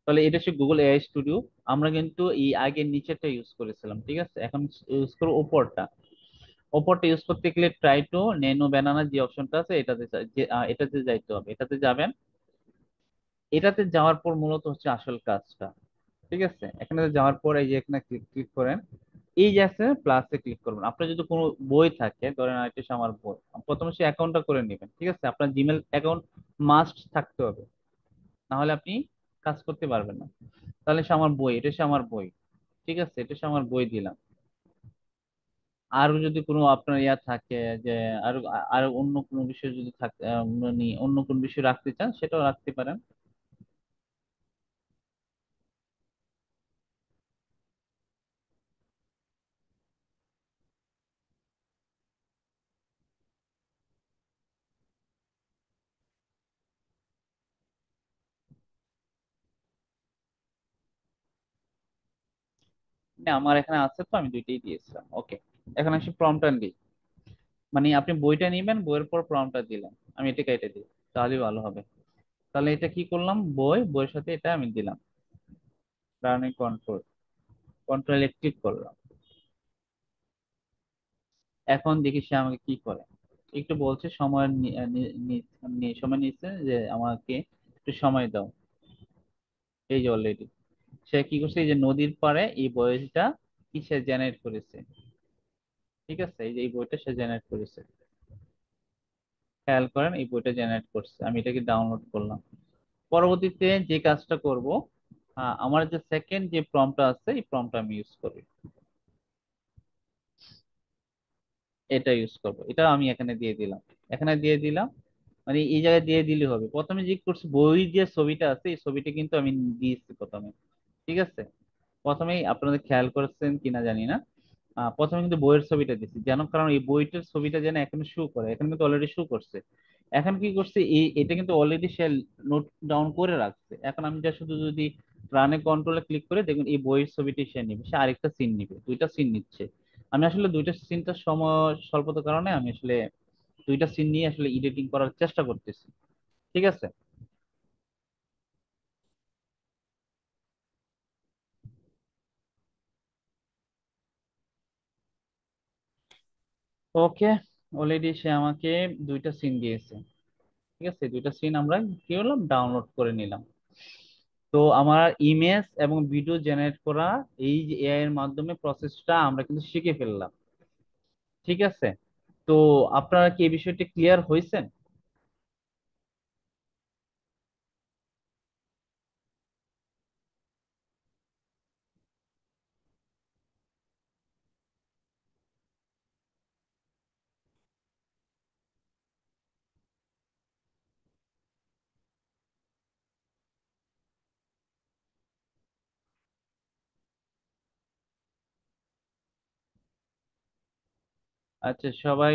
তাহলে এটা হচ্ছে গুগল এআই স্টুডিও। আমরা কিন্তু এই আগের নিচেরটা ইউজ করেছিলাম, ঠিক আছে। এখন ইউজ করবো ওপরটা। ওপরটা ইউজ করতে গেলে ট্রাই টু নেনো ব্যানানা যে অপশনটা আছে, এটাতে যাইতে হবে। এটাতে যাবেন। এটাতে যাওয়ার পর মূলত হচ্ছে আসল কাজটা। ঠিক আছে, এখানে যাওয়ার পর এই যে এখানে ক্লিক ক্লিক করেন, এই যে আছে প্লাসে ক্লিক করবেন। আপনার যদি কোনো বই থাকে, ধরেন এটা হচ্ছে আমার বই, প্রথমে সে অ্যাকাউন্টটা করে নেবেন। ঠিক আছে, আপনার জিমেল অ্যাকাউন্ট মাস্ট থাকতে হবে, না হলে আপনি কাজ করতে পারবেন না। তাহলে সে আমার বই, এটা হচ্ছে আমার বই। ঠিক আছে, এটা হচ্ছে আমার বই দিলাম। আরো যদি কোনো আপনার ইয়া থাকে যে আরো আরো অন্য কোনো বিষয় যদি থাকে, অন্য কোনো বিষয় রাখতে চান সেটাও রাখতে পারেন। না, আমার এখানে আছে তো, আমি দুইটাই দিয়েছিলাম। ওকে, এখন আসি প্রম্পটটা দিই। মানে আপনি বইটা নিবেন, বইয়ের পর প্রম্পটটা দিলাম, আমি এটা কেটে দিই, তাহলেই ভালো হবে। তাহলে এটা কি করলাম, বই, বইয়ের সাথে এটা আমি দিলাম, রানিং কন্ট্রোল, কন্ট্রোলে ক্লিক করলাম। এখন দেখি সে আমাকে কি করে। একটু বলছে সময় সময় নিচ্ছে যে আমাকে একটু সময় দাও। এই যে অলরেডি সে কি করছে, এই যে নদীর পাড়ে এই বইটা কি সে জেনারেট করেছে। ঠিক আছে, এই যে এই বইটা সে জেনারেট করেছে, খেয়াল করেন এই বইটা জেনারেট করছে, আমি এটাকে ডাউনলোড করলাম। পরবর্তীতে যে কাজটা করব, আমার যে সেকেন্ড যে প্রম্পটটা আছে এই প্রম্পটটা আমি ইউজ করি, এটা ইউজ করব, এটা আমি এখানে দিয়ে দিলাম, এখানে দিয়ে দিলাম। মানে এই জায়গায় দিয়ে দিলে হবে। প্রথমে যে করছি বই যে ছবিটা আছে এই ছবিটা কিন্তু আমি দিয়েছি প্রথমে। ঠিক আছে, প্রথমেই আপনাদের খেয়াল করেছেন কিনা জানি না, প্রথমে কিন্তু বইয়ের ছবিটা দিচ্ছি যেন, কারণ এই বইটার ছবিটা যেন এখানে শো করে, এখানে কিন্তু অলরেডি শো করছে। এখন কি করছে, এই এটা কিন্তু অলরেডি সে নোট ডাউন করে রাখছে। এখন আমি যা শুধু যদি রানে কন্ট্রোলে ক্লিক করে দেখুন এই বইয়ের ছবিটি সে নিবে, সে আরেকটা সিন নিবে, দুইটা সিন নিচ্ছে। আমি আসলে দুইটা সিনটার সময় স্বল্পতার কারণে আমি আসলে দুইটা সিন নিয়ে আসলে এডিটিং করার চেষ্টা করতেছি। ঠিক আছে, ওকে, অলরেডি সে আমাকে দুইটা সিন দিয়েছে। ঠিক আছে, দুইটা সিন আমরা কি হলাম, ডাউনলোড করে নিলাম। তো আমার ইমেজ এবং ভিডিও জেনারেট করা এই যে এআই এর মাধ্যমে প্রসেসটা আমরা কিন্তু শিখে ফেললাম। ঠিক আছে, তো আপনারা কি এই বিষয়টি ক্লিয়ার হয়েছেন? আচ্ছা সবাই,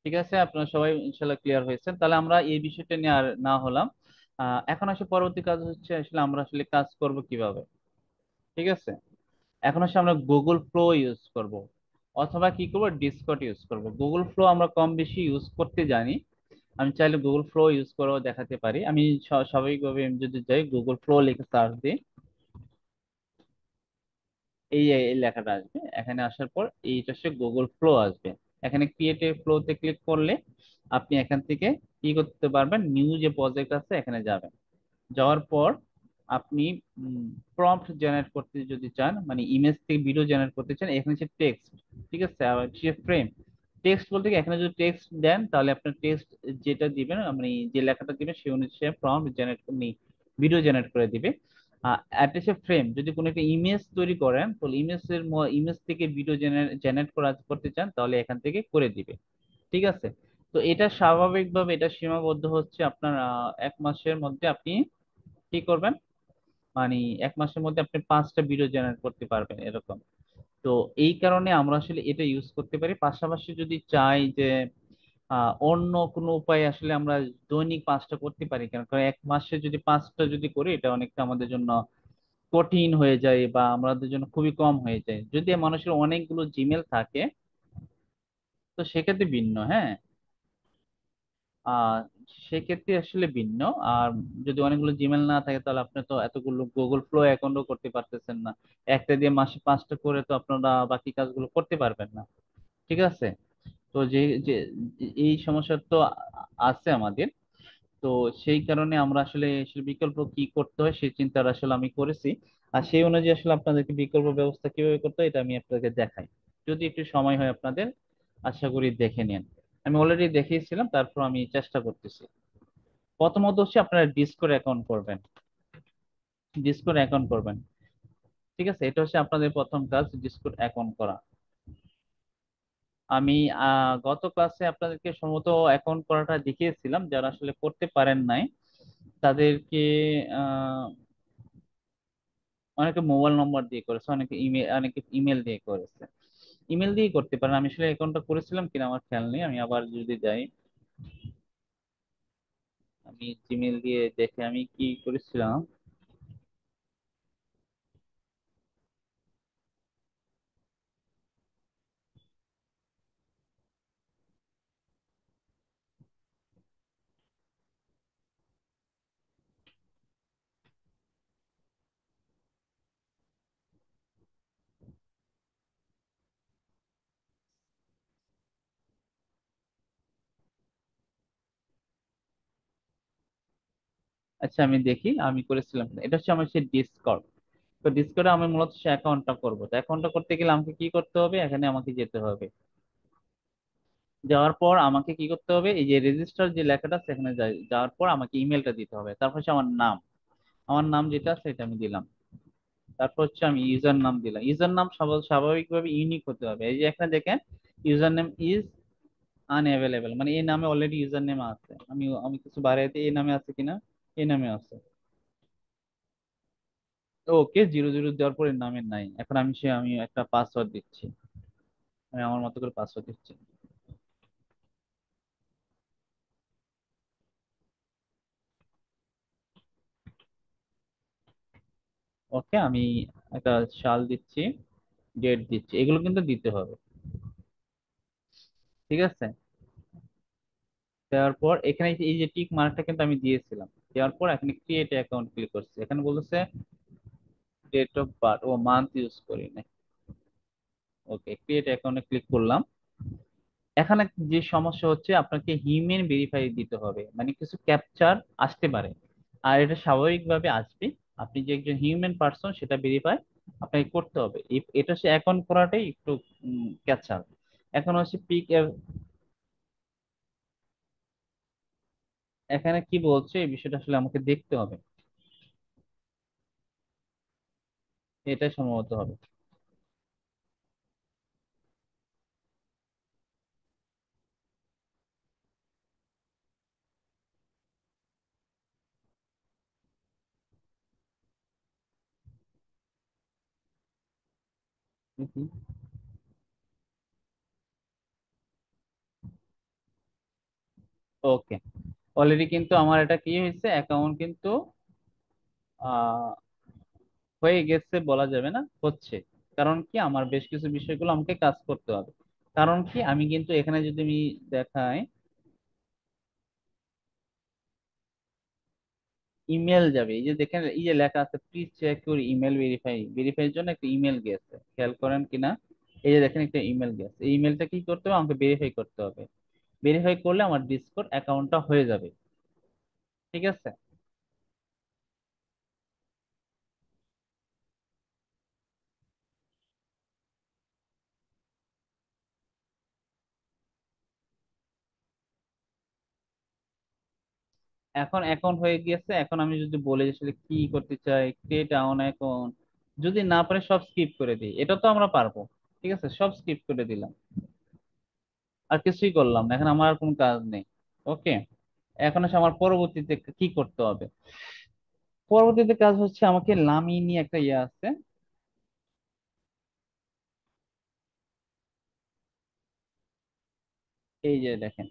ঠিক আছে, আপনারা সবাই ইনশাল্লাহ ক্লিয়ার হয়েছেন। তাহলে আমরা এই বিষয়টা নিয়ে আর না হলাম। এখন আসলে পরবর্তী কাজ হচ্ছে আসলে আমরা আসলে কাজ করব কিভাবে। ঠিক আছে, এখন হচ্ছে আমরা গুগল ফ্লো ইউজ করব, অথবা কি করব, ডিসকর্ড ইউজ করব। গুগল ফ্লো আমরা কম বেশি ইউজ করতে জানি, আমি চাইলে গুগল ফ্লো ইউজ করেও দেখাতে পারি। আমি স্বাভাবিকভাবে আমি যদি যাই গুগল ফ্লো লিখে সার্চ দিই, এই লেখাটা আসবে, এখানে আসার পর এইটা হচ্ছে গুগল ফ্লো আসবে। এখানে ক্রিয়েটিভ ফ্লোতে ক্লিক করলে আপনি এখান থেকে কি করতে পারবেন, নিউ যে প্রজেক্ট আছে এখানে যাবেন। যাওয়ার পর আপনি প্রম্পট জেনারেট করতে যদি চান, মানে ইমেজ থেকে ভিডিও জেনারেট করতে চান, এখানে হচ্ছে টেক্সট। ঠিক আছে, আর হচ্ছে ফ্রেম। টেক্সট বলতে কি, এখানে যদি টেক্সট দেন তাহলে আপনার টেক্সট যেটা দিবেন, মানে যে লেখাটা দিবেন সেই অনুযায়ী প্রম্পট জেনারেট করে ভিডিও জেনারেট করে দিবে। আর হচ্ছে ফ্রেম, যদি কোনো একটা ইমেজ তৈরি করেন তাহলে ইমেজ থেকে ভিডিও জেনারেট করতে চান তাহলে এখান থেকে করে দিবে। ঠিক আছে, তো এটা স্বাভাবিকভাবে এটা সীমাবদ্ধ হচ্ছে আপনার 1 মাসের মধ্যে আপনি কি করবেন, মানে 1 মাসের মধ্যে আপনি 5টা ভিডিও জেনারেট করতে পারবেন এরকম। তো এই কারণে আমরা আসলে এটা ইউজ করতে পারি। পাশাপাশি যদি চাই যে অন্য কোনো উপায় আসলে আমরা দৈনিক 5টা করতে পারি, কেন কারণ 1 মাসে যদি 5টা যদি করি এটা অনেকটা আমাদের জন্য কঠিন হয়ে যায়, বা আমাদের জন্য খুবই কম হয়ে যায়। যদি মানুষের অনেকগুলো জিমেল থাকে তো সেক্ষেত্রে ভিন্ন, হ্যাঁ। আহ সেক্ষেত্রে আসলে ভিন্ন। আর যদি অনেকগুলো জিমেল না থাকে তাহলে আপনি তো এতগুলো গুগল ফ্লো অ্যাকাউন্টও করতে পারতেছেন না। একটা দিয়ে মাসে 5টা করে তো আপনারা বাকি কাজগুলো করতে পারবেন না। ঠিক আছে, তো যে যে এই সমস্যা তো আছে আমাদের। তো সেই কারণে আমরা আসলে আসলে বিকল্প কি করতে হয় সেই চিন্তাটা আসলে আমি করেছি। আর সেই অনুযায়ী আসলে আপনাদেরকে বিকল্প ব্যবস্থা কিভাবে করতে হয় এটা আমি আপনাদেরকে দেখাই, যদি একটু সময় হয় আপনাদের, আশা করি দেখে নিন। আমি অলরেডি দেখিয়েছিলাম, তারপর আমি চেষ্টা করতেছি। প্রথমত হচ্ছে আপনারা ডিসকর্ড অ্যাকাউন্ট করবেন, ডিসকর্ড অ্যাকাউন্ট করবেন। ঠিক আছে, এটা হচ্ছে আপনাদের প্রথম কাজ, ডিসকর্ড অ্যাকাউন্ট করা। আমি গত ক্লাসে আপনাদেরকে সম্ভবত অ্যাকাউন্ট করাটা দেখিয়েছিলাম, যারা আসলে করতে পারেন নাই তাদেরকে আহ, অনেকে মোবাইল নম্বর দিয়ে করেছে, অনেকে ইমেল দিয়ে করেছে। ইমেল দিয়ে করতে পারেন, আমি আসলে অ্যাকাউন্টটা করেছিলাম কিনা আমার খেয়াল নেই, আমি আবার যদি যাই, আমি জিমেল দিয়ে দেখে আমি কি করেছিলাম। আচ্ছা আমি দেখি আমি করেছিলাম কিনা। এটা হচ্ছে আমার সেই ডিসকর্ড। তো ডিসকর্ডে আমি মূলত সে অ্যাকাউন্টটা করবো, তো অ্যাকাউন্টটা করতে গেলে আমাকে কি করতে হবে, এখানে আমাকে যেতে হবে। যাওয়ার পর আমাকে কি করতে হবে, এই যে রেজিস্টার যে লেখাটা আছে সেখানে যাওয়ার পর আমাকে ইমেলটা দিতে হবে, তারপর হচ্ছে আমার নাম যেটা আছে সেটা আমি দিলাম। তারপর হচ্ছে আমি ইউজার নাম দিলাম, ইউজার নাম স্বাভাবিকভাবে ইউনিক হতে হবে। এই যে এখানে দেখেন ইউজার নেম ইজ আনঅ্যাভেলেবেল, মানে এই নামে অলরেডি ইউজার নেম আছে, আমি আমি কিছু বাড়াই দিই, এই নামে আছে কিনা, এই নামে আছে। ওকে, 00 দেওয়ার পর এর নামের নাই, এখন আমি একটা পাসওয়ার্ড দিচ্ছি, আমি আমার মতো করে পাসওয়ার্ড দিচ্ছি। ওকে, আমি একটা সাল দিচ্ছি, ডেট দিচ্ছি, এগুলো কিন্তু দিতে হবে। ঠিক আছে, দেওয়ার পর এখানে এই যে টিক মার্কটা কিন্তু আমি দিয়েছিলাম, দেওয়ার পর এখানে ক্রিয়েট অ্যাকাউন্ট ক্লিক করছি, এখানে বলতেছে ডেট অফ বার্থ ও মান্থ ইউজ করি না। ওকে, ক্রিয়েট অ্যাকাউন্টে ক্লিক করলাম। এখানে যে সমস্যা হচ্ছে, আপনাকে হিউম্যান ভেরিফাই দিতে হবে, মানে কিছু ক্যাপচার আসতে পারে, আর এটা স্বাভাবিকভাবে আসবে। আপনি যে একজন হিউম্যান পার্সন সেটা ভেরিফাই আপনাকে করতে হবে। এটা হচ্ছে অ্যাকাউন্ট করাটাই একটু ক্যাপচার। এখন হচ্ছে এখানে কি বলছে এই বিষয়টা আসলে আমাকে দেখতে হবে, এটাই সম্ভবত হবে। ওকে, অলরেডি কিন্তু আমার এটা কি হয়েছে, অ্যাকাউন্ট কিন্তু আহ হয়ে গেছে বলা যাবে না, হচ্ছে। কারণ কি, আমার বেশ কিছু বিষয়গুলো আমাকে কাজ করতে হবে। কারণ কি, আমি কিন্তু এখানে যদি আমি দেখাই, ইমেল যাবে, এই যে দেখেন এই যে লেখা আছে প্লিজ চেক ইউর ইমেল ভেরিফাইয়ের জন্য একটা ইমেল গেছে, খেয়াল করেন কিনা। এই যে দেখেন একটা ইমেল গেছে, এই ইমেলটা কি করতে হবে, আমাকে ভেরিফাই করতে হবে। ভেরিফাই করলে আমার ডিসকর্ড অ্যাকাউন্টটা হয়ে যাবে। ঠিক আছে, এখন অ্যাকাউন্ট হয়ে গিয়েছে। এখন আমি যদি বলি যে আসলে কি করতে চাই, ক্রিয়েট অন অ্যাকাউন্ট, যদি না পারে সব স্কিপ করে দিই, এটা তো আমরা পারবো। ঠিক আছে, সব স্কিপ করে দিলাম, আর কিছুই করলাম না, এখন আমার আর কোনো কাজ নেই। ওকে, এখন হচ্ছে আমার পরবর্তীতে কি করতে হবে। পরবর্তীতে কাজ হচ্ছে আমাকে লামিনী একটা ইয়ে আছে, এই যে দেখেন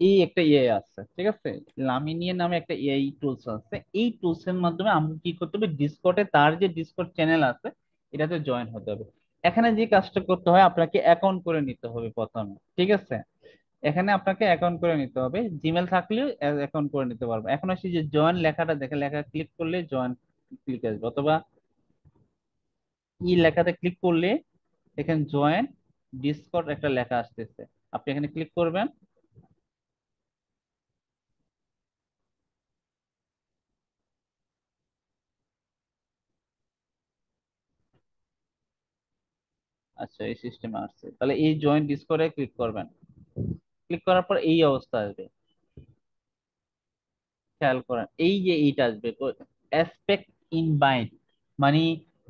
এই একটা ইয়ে আছে, ঠিক আছে, লামিনিয়া নামে একটা এআই টুলস আছে। এই টুলস এর মাধ্যমে আমাকে কি করতে হবে, ডিসকর্ডে তার যে ডিসকর্ড চ্যানেল আছে এটাতে জয়েন হতে হবে। এখানে যে কাজটা করতে হয়, আপনাকে অ্যাকাউন্ট করে নিতে হবে প্রথমে। ঠিক আছে, এখানে আপনাকে অ্যাকাউন্ট করে নিতে হবে, জিমেল থাকলেও অ্যাকাউন্ট করে নিতে পারবো। এখন আসি যে জয়েন লেখাটা দেখে, লেখা ক্লিক করলে জয়েন ক্লিক আসবে, অথবা ই লেখাতে ক্লিক করলে এখানে জয়েন ডিসকর্ড একটা লেখা আসতেছে, আপনি এখানে ক্লিক করবেন। আচ্ছা, এই সিস্টেমে আসছে, তাহলে এই জয়েন্ট ডিসকর্ডে ক্লিক করবেন। ক্লিক করার পর এই অবস্থা আসবে, খেয়াল করেন এই যে এইটা আসবে অ্যাসপেক্ট ইনভাইট, মানে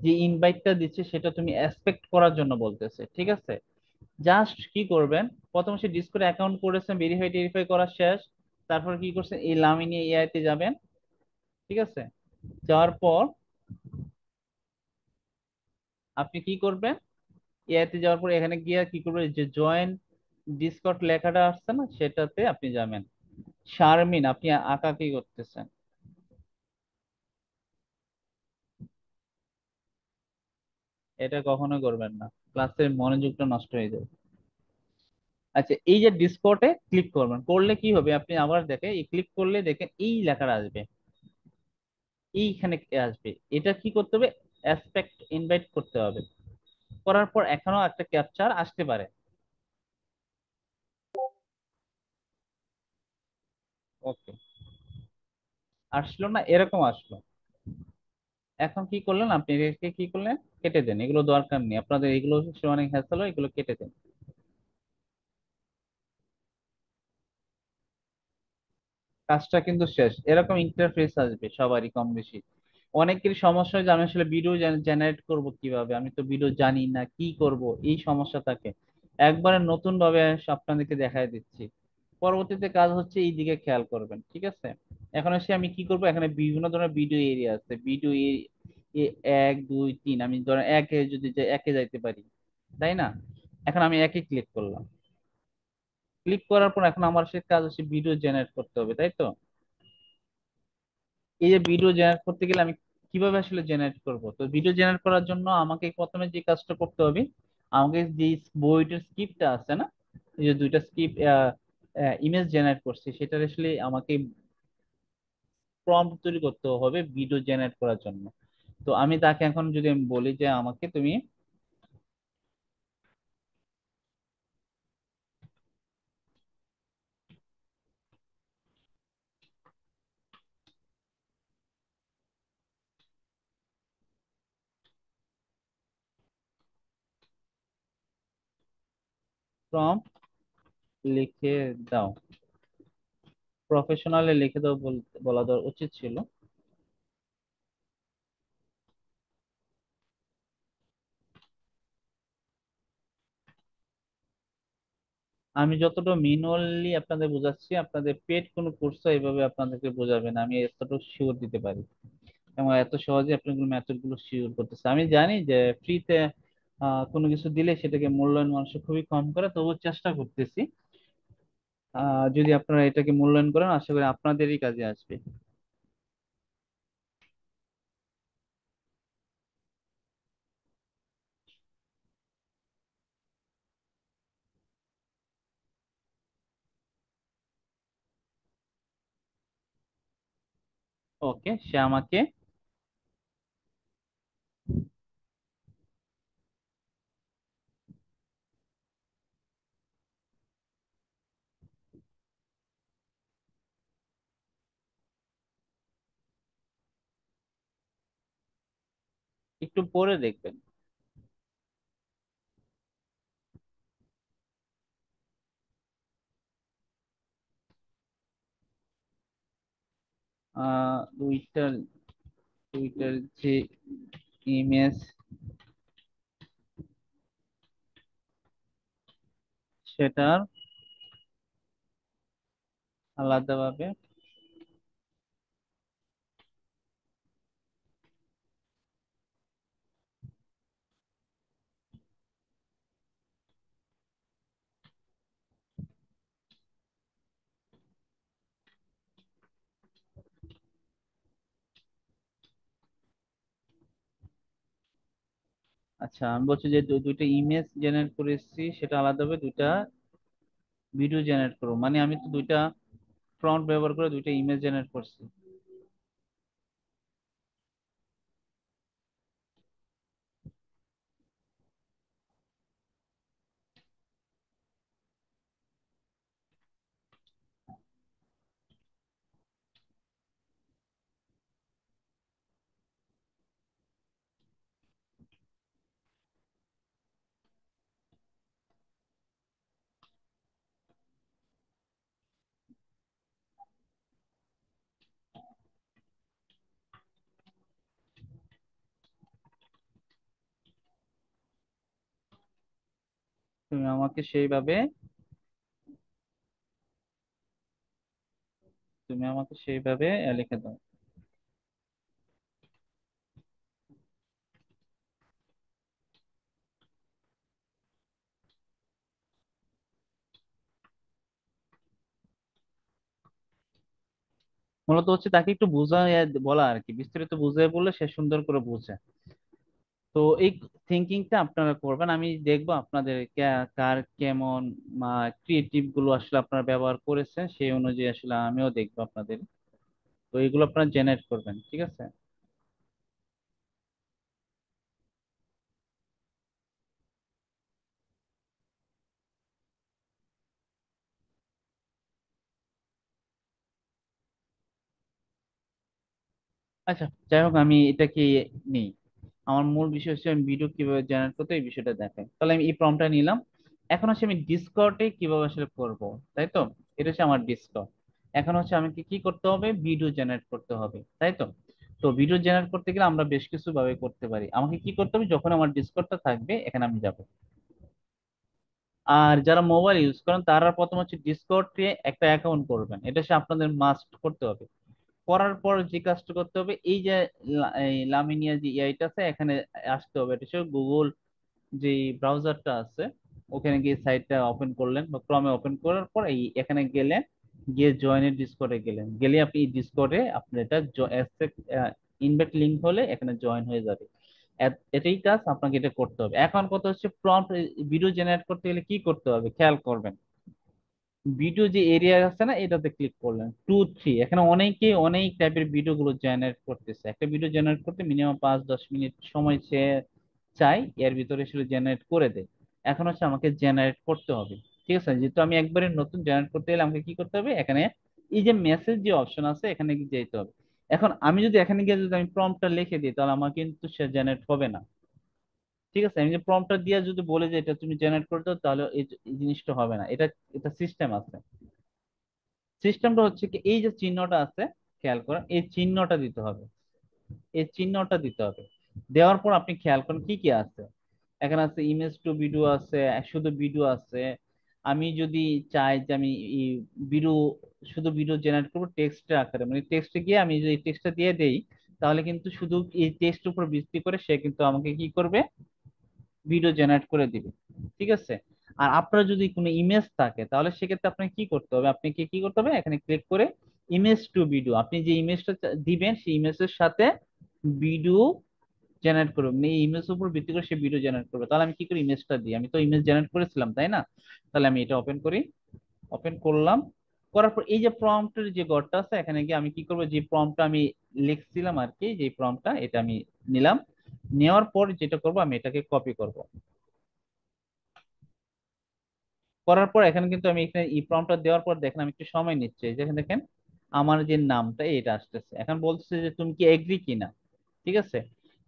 যে ইনভাইটটা দিচ্ছে সেটা তুমি অ্যাসপেক্ট করার জন্য বলতেছে, ঠিক আছে। জাস্ট কি করবেন, প্রথম সে ডিসকর্ড অ্যাকাউন্ট করেছেন, ভেরিফাই টেরিফাই করা শেষ, তারপর কি করছেন, এই লামিনী এআই তে যাবেন, ঠিক আছে। যাওয়ার পর আপনি কি করবেন, এআই তে যাওয়ার পর এখানে গিয়ে কি করবেন, যে জয়েন ডিসকর্ড লেখাটা আসছে না, সেটাতে আপনি যাবেন। শারমিন, আপনি আঁকা কি করতেছেন? এটা কখনো করবেন না, ক্লাসের মনোযোগটা নষ্ট হয়ে যাবে। আচ্ছা, এই যে ডিসকর্ডে ক্লিক করবেন, করলে কি হবে, আপনি আবার দেখে এই ক্লিক করলে দেখেন এই লেখাটা আসবে, এইখানে আসবে। এটা কি করতে হবে, অ্যাসপেক্ট ইনভাইট করতে হবে। করার পর এখনো একটা ক্যাপচার আসতে পারে। ওকে, আসলো না, এরকম আসলো। এখন কি করলেন আপনি, এটাকে কি করলেন, কেটে দেন, এগুলো দরকার নেই আপনাদের, এগুলো হচ্ছে অনেক হ্যাসেল হয়, এগুলো কেটে দেন। কাজটা কিন্তু শেষ, এরকম ইন্টারফেস আসবে সবারই কম বেশি। অনেকেরই সমস্যা হয় যে আমি আসলে ভিডিও জেনারেট করব কিভাবে, আমি তো ভিডিও জানি না কি করব, এই সমস্যা থাকে। একবারে নতুন ভাবে আপনাদেরকে দেখায় দিচ্ছি। পরবর্তীতে কাজ হচ্ছে এই দিকে খেয়াল করবেন, ঠিক আছে। এখন এসে আমি কি করব, এখানে বিভিন্ন ধরনের ভিডিও এরিয়া আছে, ভিডিও এক দুই তিন, আমি ধরেন একে যদি একে যাইতে পারি, তাই না। এখন আমি একে ক্লিক করলাম, ক্লিক করার পর এখন আমার সে কাজ হচ্ছে ভিডিও জেনারেট করতে হবে, তাই তো। এই যে ভিডিও জেনারেট করতে গেলে আমি কিভাবে আসলে জেনারেট করব, তো ভিডিও জেনারেট করার জন্য আমাকে প্রথমে যে কাজটা করতে হবে, আমাকে যে বইটার স্ক্রিপ্টটা আছে না, এই যে দুইটা স্ক্রিপ্ট ইমেজ জেনারেট করছি, সেটা আসলে আমাকে প্রম্পট তৈরি করতে হবে ভিডিও জেনারেট করার জন্য। তো আমি তাকে এখন যদি আমি বলি যে আমাকে তুমি প্রম্পট লিখে দাও, প্রফেশনালে লিখে দাও বলা দেওয়া উচিত ছিল। আমি যতটা ম্যানুয়ালি আপনাদের বোঝাচ্ছি, আপনাদের পেড কোনো কোর্স এইভাবে আপনাদেরকে বোঝাবে না, আমি এতটুকু শিওর দিতে পারি। এবং এত সহজে আপনাগুলো মেথড গুলো শিওর করতেছে, আমি জানি যে ফ্রিতে কোনো কিছু দিলে সেটাকে মূল্যায়ন মানুষ খুবই কম করে, তবুও চেষ্টা করতেছি। যদি আপনারা এটাকে মূল্যায়ন করেন, আশা করি আপনাদেরই কাজে আসবে। ওকে, সে আমাকে একটু পরে দেখবেন। দুইটার দুইটার যে ইমেজ সেটার আলাদাভাবে, আচ্ছা আমি বলছি যে দুইটা ইমেজ জেনারেট করেছি, সেটা আলাদাভাবে দুইটা ভিডিও জেনারেট করবো, মানে আমি তো দুইটা প্রম্পট ব্যবহার করে দুইটা ইমেজ জেনারেট করছি। তুমি আমাকে সেইভাবে লিখে দাও। মূলত হচ্ছে তাকে একটু বোঝায় বলা আর কি, বিস্তারিত বুঝিয়ে বললে সে সুন্দর করে বোঝে। তো এই থিঙ্কিংটা আপনারা করবেন, আমি দেখবো আপনাদের কার কেমন ক্রিয়েটিভ গুলো আসলে আপনারা ব্যবহার করেছেন, সেই অনুযায়ী আসলে আমিও দেখবো আপনাদের। তো এগুলো আপনারা জেনারেট করবেন, ঠিক আছে? আচ্ছা, যাই হোক, আমি এটাকে নিই। আমার মূল বিষয় হচ্ছে আমি ভিডিও কিভাবে জেনারেট করতে এই বিষয়টা দেখাই। তাহলে আমি এই প্রম্পটটা নিলাম। এখন হচ্ছে আমি ডিসকর্ডে কিভাবে আসলে করব, তাই তো? এটা হচ্ছে আমার ডিসকর্ড। এখন হচ্ছে আমাকে কি করতে হবে, ভিডিও জেনারেট করতে হবে, তাই তো? তো ভিডিও জেনারেট করতে গেলে আমরা বেশ কিছু ভাবে করতে পারি। আমাকে কি করতে হবে, যখন আমার ডিসকর্ডটা থাকবে এখানে আমি যাব। আর যারা মোবাইল ইউজ করেন তারা প্রথম হচ্ছে ডিসকর্ডে একটা অ্যাকাউন্ট করবেন, এটা হচ্ছে আপনাদের মাস্ট করতে হবে। করার পর যে কাজটা করতে হবে, এই যে এই লামিনিয়া যে এআইটা আছে এখানে আসতে হবে। এটা হচ্ছে গুগল যে ব্রাউজারটা আছে, ওখানে গিয়ে সাইটটা ওপেন করলেন বা ক্রমে ওপেন করার পর এই এখানে গেলেন, গিয়ে জয়েনের ডিসকর্ডে গেলেন, গেলে আপনি এই ডিসকর্ডে আপনি এটা ইনভাইট লিংক হলে এখানে জয়েন হয়ে যাবে। এটাই কাজ, আপনাকে এটা করতে হবে। এখন কথা হচ্ছে প্রম্পট ভিডিও জেনারেট করতে গেলে কি করতে হবে, খেয়াল করবেন। ভিডিও যে এরিয়া আছে না, এটাতে ক্লিক করলেন, 2 3, এখানে অনেকে অনেক টাইপের ভিডিও গুলো জেনারেট করতেছে। একটা ভিডিও জেনারেট করতে মিনিমাম 5-10 মিনিট সময় সে চাই, এর ভিতরে সেটা জেনারেট করে দেয়। এখন হচ্ছে আমাকে জেনারেট করতে হবে, ঠিক আছে? যেহেতু আমি একবারে নতুন, জেনারেট করতে গেলে আমাকে কি করতে হবে, এখানে এই যে মেসেজ যে অপশন আছে এখানে গিয়ে যেতে হবে। এখন আমি যদি এখানে গিয়ে যদি আমি প্রম্পটটা লিখে দিই, তাহলে আমার কিন্তু সে জেনারেট হবে না, ঠিক আছে? আমি যে প্রম্পটটা দিয়ে যদি বলে যে এটা তুমি জেনারেট করে দাও, তাহলে এই জিনিসটা হবে না। এটা এটা সিস্টেম আছে। সিস্টেমটা হচ্ছে কি, এই যে চিহ্নটা আছে, খেয়াল করেন, এই চিহ্নটা দিতে হবে, এই চিহ্নটা দিতে হবে। দেওয়ার পর আপনি খেয়াল করেন কি কি আছে। এখানে আছে ইমেজ টু ভিডিও আছে, শুধু ভিডিও আছে। আমি যদি চাই যে আমি এই ভিডিও, শুধু ভিডিও জেনারেট করবো টেক্সটের আকারে, মানে টেক্সটে গিয়ে আমি যদি টেক্সটটা দিয়ে দেই, তাহলে কিন্তু শুধু এই টেক্সটের উপর ভিত্তি করে সে কিন্তু আমাকে কি করবে, ভিডিও জেনারেট করে দিবে, ঠিক আছে? আর আপনার যদি কোনো ইমেজ থাকে তাহলে সেক্ষেত্রে আপনাকে কি করতে হবে, আপনাকে কি করতে হবে, এখানে ক্লিক করে ইমেজ টু ভিডিও, আপনি যে ইমেজটা দিবেন সেই ইমেজের সাথে ভিডিও জেনারেট করবে, মানে এই ইমেজের উপর ভিত্তি করে সে ভিডিও জেনারেট করবে। তাহলে আমি কি করি, ইমেজটা দিই, আমি তো ইমেজ জেনারেট করেছিলাম তাই না? তাহলে আমি এটা ওপেন করি, ওপেন করলাম। করার পর এই যে প্রম্পটের যে ঘরটা আছে এখানে গিয়ে আমি কি করবো, যে প্রম্পটটা আমি লিখছিলাম আর কি, যে প্রম্পটটা এটা আমি নিলাম। নেওয়ার পর যেটা করব, আমি এটাকে কপি করব। করার পর এখানে কিন্তু আমি এখানে ই প্রম্পটটা দেওয়ার পর দেখেন আমি একটু সময় নিচ্ছে, এই যে এখানে দেখেন আমার যে নামটা এটা আসতেছে। এখন বলতেছে যে তুমি কি এগ্রি কিনা, ঠিক আছে?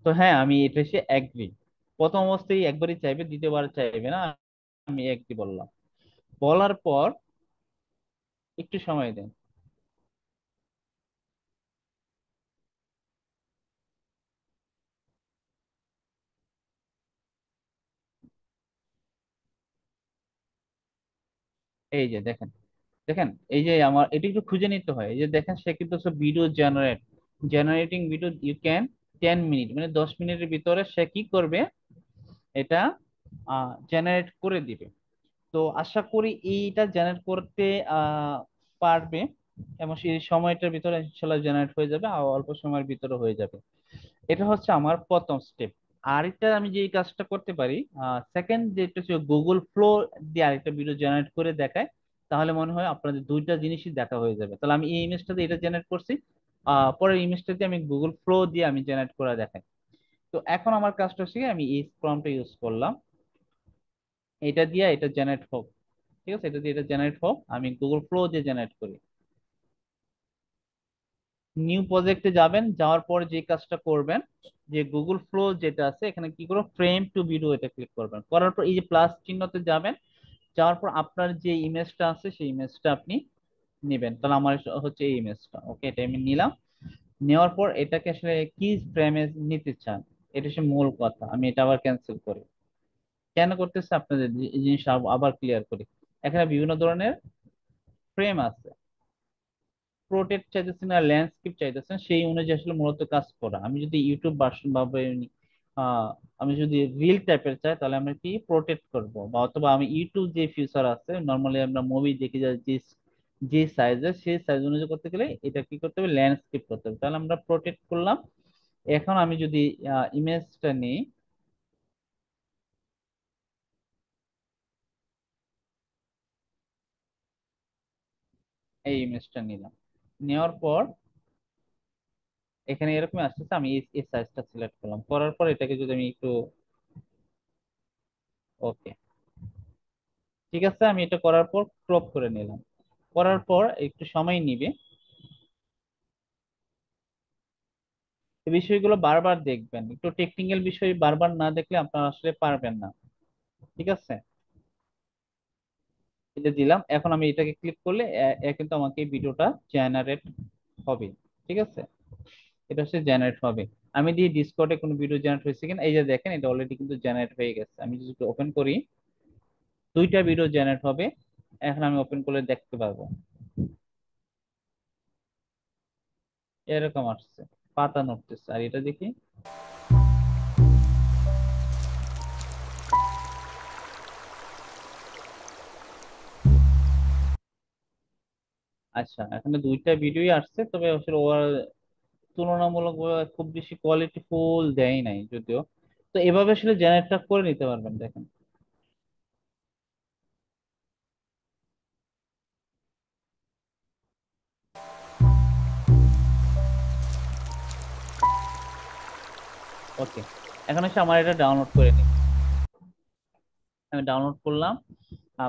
তো হ্যাঁ, আমি এটা সে এগ্রি। প্রথম অবস্থায় একবারই চাইবে, দ্বিতীয়বার চাইবে না। আমি এগ্রি বললাম। বলার পর একটু সময় দেন। এই যে দেখেন, দেখেন এই যে আমার এটা একটু খুঁজে নিতে হয়। এই যে দেখেন সে কিন্তু video generating video you can 10 minute, মানে 10 মিনিটের ভিতরে সে কি করবে, এটা জেনারেট করে দিবে। তো আশা করি এইটা জেনারেট করতে পারবে, এবং সেই সময়টার ভিতরে ইনশাল্লাহ জেনারেট হয়ে যাবে, আর অল্প সময়ের ভিতরে হয়ে যাবে। এটা হচ্ছে আমার প্রথম স্টেপ। আরেকটা আমি যে কাজটা করতে পারি, সেকেন্ড যেটা হচ্ছে গুগল ফ্লো দিয়ে আরেকটা ভিডিও জেনারেট করে দেখায়, তাহলে মনে হয় আপনাদের দুইটা জিনিসই দেখা হয়ে যাবে। তাহলে আমি এই ইমেজটা দিয়ে এটা জেনারেট করছি, পরের ইমেজটা দিয়ে আমি গুগল ফ্লো দিয়ে আমি জেনারেট করে দেখাই। তো এখন আমার কাজটা হচ্ছে কি, আমি এই প্রম্পটটা ইউজ করলাম, এটা দিয়ে এটা জেনারেট হোক, ঠিক আছে? এটা দিয়ে এটা জেনারেট হোক, আমি গুগল ফ্লো দিয়ে জেনারেট করি। নিউ প্রজেক্টে যাবেন, যাওয়ার পর যে কাজটা করবেন, যে গুগল ফ্লো যেটা আছে এখানে কি করবো, ফ্রেম টু ভিডিও এটা ক্লিক করবেন। করার পর এই যে প্লাস চিহ্নতে যাবেন, যাওয়ার পর আপনার যে ইমেজটা আছে সেই ইমেজটা আপনি নেবেন। তাহলে আমার হচ্ছে এই ইমেজটা, ওকে, এটা আমি নিলাম। নেওয়ার পর এটাকে আসলে কি ফ্রেমে নিতে চান, এটা হচ্ছে মূল কথা। আমি এটা আবার ক্যান্সেল করি। কেন করতেছে আপনাদের এই জিনিসটা আবার ক্লিয়ার করি। এখানে বিভিন্ন ধরনের ফ্রেম আছে, প্রোটেক্ট চাইতেছেন আর ল্যান্ডস্কেপ চাইতেছেন, সেই অনুযায়ী আসলে মূলত কাজ করা। আমি যদি ইউটিউব ভার্সন বা আমি যদি রিল টাইপের চাই তাহলে আমরা কি প্রোটেক্ট করব, বা অথবা আমি ইউটিউব যে ফিচার আছে নর্মালি আমরা মুভি দেখি যে যে সাইজের, সেই সাইজ অনুযায়ী করতে গেলে এটা কি করতে হবে, ল্যান্ডস্কেপ করতে হবে, তাহলে আমরা প্রোটেক্ট করলাম। এখন আমি যদি ইমেজটা নিই, এই ইমেজটা নিলাম, নেওয়ার পর এখানে এরকম আসতেছে, আমি এই সাইজটা সিলেক্ট করলাম, করার পর এটাকে যদি আমি একটু, ওকে ঠিক আছে, আমি এটা করার পর ক্রপ করে নিলাম। করার পর একটু সময় নিবে, এই বিষয়গুলো বারবার দেখবেন, একটু টেকনিক্যাল বিষয় বারবার না দেখলে আপনারা আসলে পারবেন না। ঠিক আছে, এটা দিলাম, এখন আমি এটাকে ক্লিক করলে কিন্তু আমাকে এই ভিডিওটা জেনারেট হবে। ঠিক আছে, এটা হচ্ছে জেনারেট হবে। আমি দিয়ে ডিসকর্ডে কোনো ভিডিও জেনারেট হয়েছে কিনা, এই যে দেখেন এটা অলরেডি কিন্তু জেনারেট হয়ে গেছে। আমি যদি ওপেন করি, দুইটা ভিডিও জেনারেট হবে। এখন আমি ওপেন করলে দেখতে পারবো এরকম আসছে, পাতা নড়তেছে। আর এটা দেখি, আচ্ছা এখানে দুইটা ভিডিওই আসছে, তবে আসলে ওর তুলনামূলক খুব বেশি কোয়ালিটি ফুল দেয় নাই যদিও। তো এভাবে আসলে জেনারেটটা করে নিতে পারবেন, দেখেন। ওকে, এখন এসে আমার এটা ডাউনলোড করে নিই। আমি ডাউনলোড করলাম।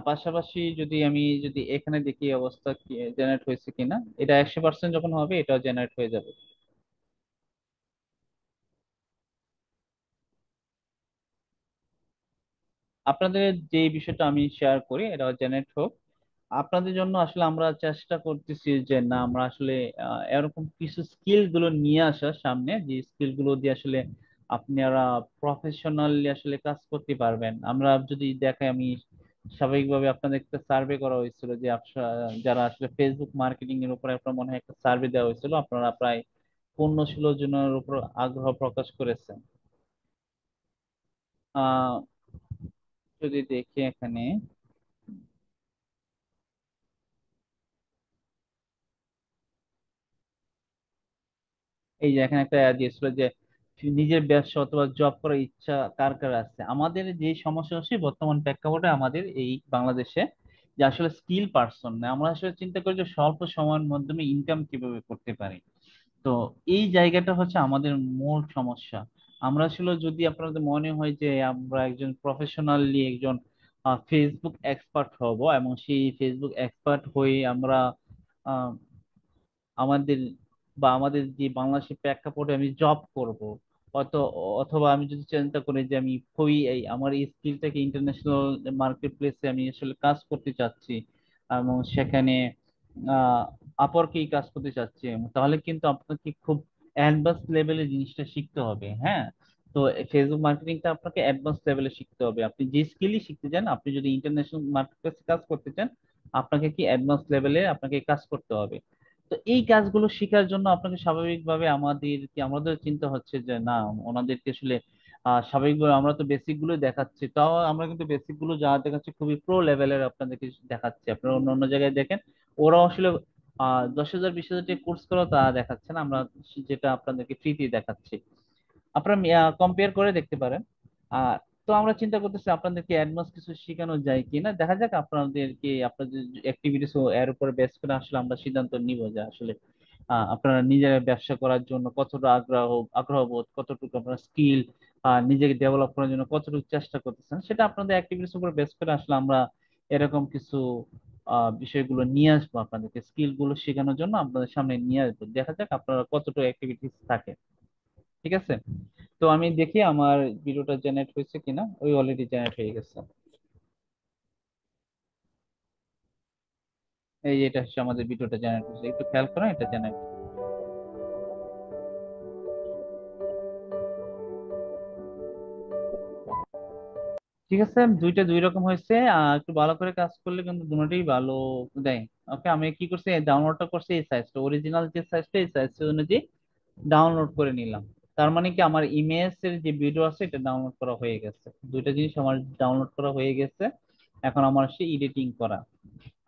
পাশাপাশি যদি এখানে দেখি অবস্থা কি জেনারেট হয়েছে কিনা, এটা 100% যখন হবে এটাও জেনারেট হয়ে যাবে। আপনাদের যে বিষয়টা আমি শেয়ার করি এটা জেনারেট হোক আপনাদের জন্য। আসলে আমরা চেষ্টা করতেছি যে না, আমরা আসলে এরকম কিছু স্কিল গুলো নিয়ে আসার সামনে, যে স্কিল গুলো দিয়ে আসলে আপনারা প্রফেশনালি আসলে কাজ করতে পারবেন। আমরা যদি দেখাই, আমি স্বাভাবিকভাবে আপনাদের একটা সার্ভে করা হয়েছিল যে যারা আসলে ফেসবুক মার্কেটিং এর উপরে আপনার মনে হয় একটা সার্ভে দেওয়া হয়েছিল, আপনারা প্রায় 15-16 জনের উপর আগ্রহ প্রকাশ করেছেন। আহ যদি দেখি এখানে, এই যে এখানে একটা দিয়েছিল যে নিজের ব্যবসা অথবা জব করার ইচ্ছা কার কার আছে। আমাদের যে সমস্যা হচ্ছে বর্তমান প্রেক্ষাপটে আমাদের এই বাংলাদেশে, যে আসলে স্কিল পার্সন না, আমরা আসলে চিন্তা করি যে স্বল্প সময়ের মাধ্যমে ইনকাম কিভাবে করতে পারি। তো এই জায়গাটা হচ্ছে আমাদের মূল সমস্যা। আমরা আসলে যদি আপনাদের মনে হয় যে আমরা একজন প্রফেশনালি একজন ফেসবুক এক্সপার্ট হব, এবং সেই ফেসবুক এক্সপার্ট হয়ে আমরা আমাদের আমাদের যে বাংলাদেশের প্রেক্ষাপটে আমি জব করব, অত অথবা আমি যদি চিন্তা করি যে আমি আমার এই স্কিলটাকে ইন্টারন্যাশনাল মার্কেট প্লেসে আমি আসলে কাজ করতে চাচ্ছি, এবং সেখানে আপরকেই কাজ করতে চাচ্ছি, তাহলে কিন্তু আপনাকে খুব অ্যাডভান্স লেভেলে জিনিসটা শিখতে হবে। হ্যাঁ, তো ফেসবুক মার্কেটিংটা আপনাকে অ্যাডভান্স লেভেলে শিখতে হবে। আপনি যে স্কিলই শিখতে চান, আপনি যদি ইন্টারন্যাশনাল মার্কেট প্লেসে কাজ করতে চান, আপনাকে কি অ্যাডভান্স লেভেলে আপনাকে কাজ করতে হবে। তো এই কাজগুলো শেখার জন্য আপনাকে স্বাভাবিকভাবে আমাদের চিন্তা হচ্ছে যে না, ওনাদেরকে আসলে স্বাভাবিকভাবে আমরা তো বেসিক গুলো দেখাচ্ছি, তাও আমরা কিন্তু বেসিক গুলো যা দেখাচ্ছি খুবই প্রো লেভেলের আপনাদেরকে দেখাচ্ছি। আপনারা অন্য অন্য জায়গায় দেখেন, ওরা আসলে 10,000 20,000 টাকা কোর্স করেও তা দেখাচ্ছে না, আমরা যেটা আপনাদেরকে ফ্রিতে দেখাচ্ছি। আপনারা কম্পেয়ার করে দেখতে পারেন। আর তো আমরা চিন্তা করতেছি আপনাদেরকে অ্যাডভান্স কিছু শেখানো যায় কিনা, দেখা যাক আপনাদেরকে আপনাদের অ্যাক্টিভিটিস এর উপরে বেস করে আসলে আমরা সিদ্ধান্ত নিব যে আসলে আপনারা নিজেরা ব্যবসা করার জন্য কতটা আগ্রহ বোধ, কতটুকু আপনার স্কিল নিজেকে ডেভেলপ করার জন্য কতটুকু চেষ্টা করতেছেন, সেটা আপনাদের অ্যাক্টিভিটিস উপর বেস করে আসলে আমরা এরকম কিছু বিষয়গুলো নিয়ে আসবো, আপনাদেরকে স্কিল গুলো শেখানোর জন্য আপনাদের সামনে নিয়ে আসবো। দেখা যাক আপনারা কতটুকু অ্যাক্টিভিটিস থাকে। ঠিক আছে, তো আমি দেখি আমার ভিডিওটা জেনারেট হয়েছে কিনা। ওই অলরেডি জেনারেট হয়ে গেছে, এই যে এটা হচ্ছে আমাদের ভিডিওটা জেনারেট হয়েছে, একটু খেয়াল করেন এটা জেনারেট। ঠিক আছে, দুইটা দুই রকম হয়েছে। একটু ভালো করে কাজ করলে কিন্তু দুটোই ভালো দেয়। ওকে, আমি কি করছি, ডাউনলোডটা করছি এই সাইজটা, অরিজিনাল যে সাইজটা, এই সাইজটা অনুযায়ী ডাউনলোড করে নিলাম। তার মানে কি আমার ইমেজ এর যে ভিডিও আছে এটা ডাউনলোড করা হয়ে গেছে, দুইটা জিনিস আমার ডাউনলোড করা হয়ে গেছে। এখন আমার সে এডিটিং করা।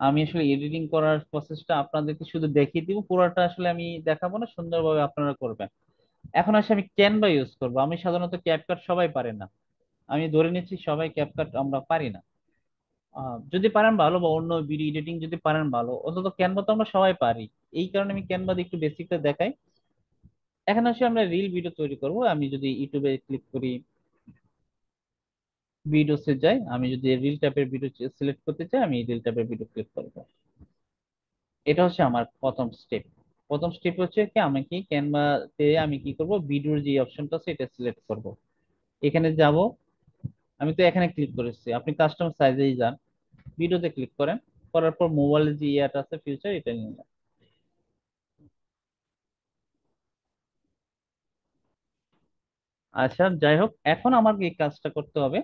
আমি আসলে এডিটিং করার প্রসেসটা আপনাদেরকে শুধু দেখিয়ে দিব, পুরোটা আসলে আমি দেখাবো না, সুন্দরভাবে আপনারা করবেন। এখন আসলে আমি ক্যানভা ইউজ করবো। আমি সাধারণত ক্যাপকাট সবাই পারে না, আমি ধরে নিচ্ছি সবাই ক্যাপকাট আমরা পারি না। যদি পারেন ভালো, বা অন্য ভিডিও এডিটিং যদি পারেন ভালো, অন্তত ক্যানভা তো আমরা সবাই পারি। এই কারণে আমি ক্যানভা দিয়ে একটু বেসিকটা দেখাই। এখন আসলে আমরা রিল ভিডিও তৈরি করব। আমি যদি ইউটিউবে ক্লিক করি, ভিডিওসে যাই, আমি যদি রিল টাইপের ভিডিও সিলেক্ট করতে চাই, আমি রিল টাইপের ভিডিও ক্লিক করব। এটা হচ্ছে আমার প্রথম স্টেপ। প্রথম স্টেপ হচ্ছে কি, আমাকে ক্যানভাতে আমি কি করব, ভিডিওর যে অপশনটা আছে এটা সিলেক্ট করব। এখানে যাব, আমি তো এখানে ক্লিক করেছি, আপনি কাস্টমার সাইজেই যান, ভিডিওতে ক্লিক করেন, করার পর মোবাইলের যে ইয়াটা আছে ফিউচার, এটা নিয়ে নেন। আচ্ছা, যাই হোক, এখন আমাকে এই কাজটা করতে হবে।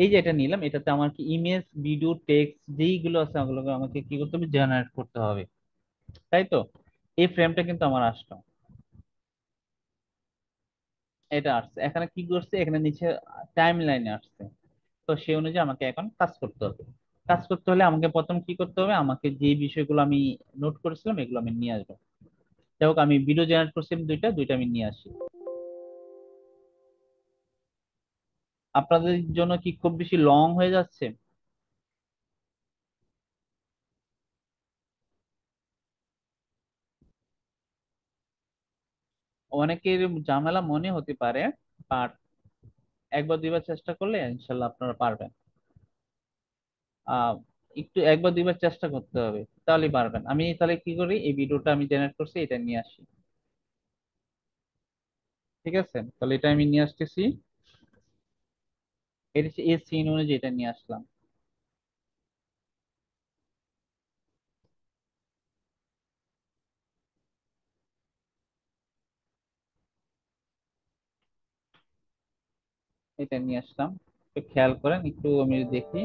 এই যে এটা নিলাম, এটাতে আমার কি ইমেজ, ভিডিও, টেক্সট যেইগুলো আছে ওগুলোকে আমাকে কি করতে হবে, জেনারেট করতে হবে, তাই তো? এই ফ্রেমটা কিন্তু আমার আসলো, এটা আসছে। এখানে কি করছে, এখানে নিচে টাইম লাইনে আসছে। তো সেই অনুযায়ী আমাকে এখন কাজ করতে হবে। কাজ করতে হলে আমাকে প্রথম কি করতে হবে, আমাকে যে বিষয়গুলো আমি নোট করেছিলাম এগুলো আমি নিয়ে আসবো। যাই হোক, আমি ভিডিও জেনারেট করছিলাম দুইটা, দুইটা আমি নিয়ে আসি। আপনাদের জন্য কি খুব বেশি লং হয়ে যাচ্ছে? অনেকের ঝামেলা মনে হতে পারে, বাট একবার দুইবার চেষ্টা করলে ইনশাল্লাহ আপনারা পারবেন। আহ একটু একবার দুইবার চেষ্টা করতে হবে, তাহলেই পারবেন। আমি তাহলে কি করি, এই ভিডিওটা আমি জেনারেট করছি, এটা নিয়ে আসি। ঠিক আছে, তাহলে এটা আমি নিয়ে আসতেছি। এটা হচ্ছে এই সিন অনুযায়ী এটা নিয়ে আসলাম। এটা নিয়ে আসলাম, একটু খেয়াল করেন, একটু আমি দেখি।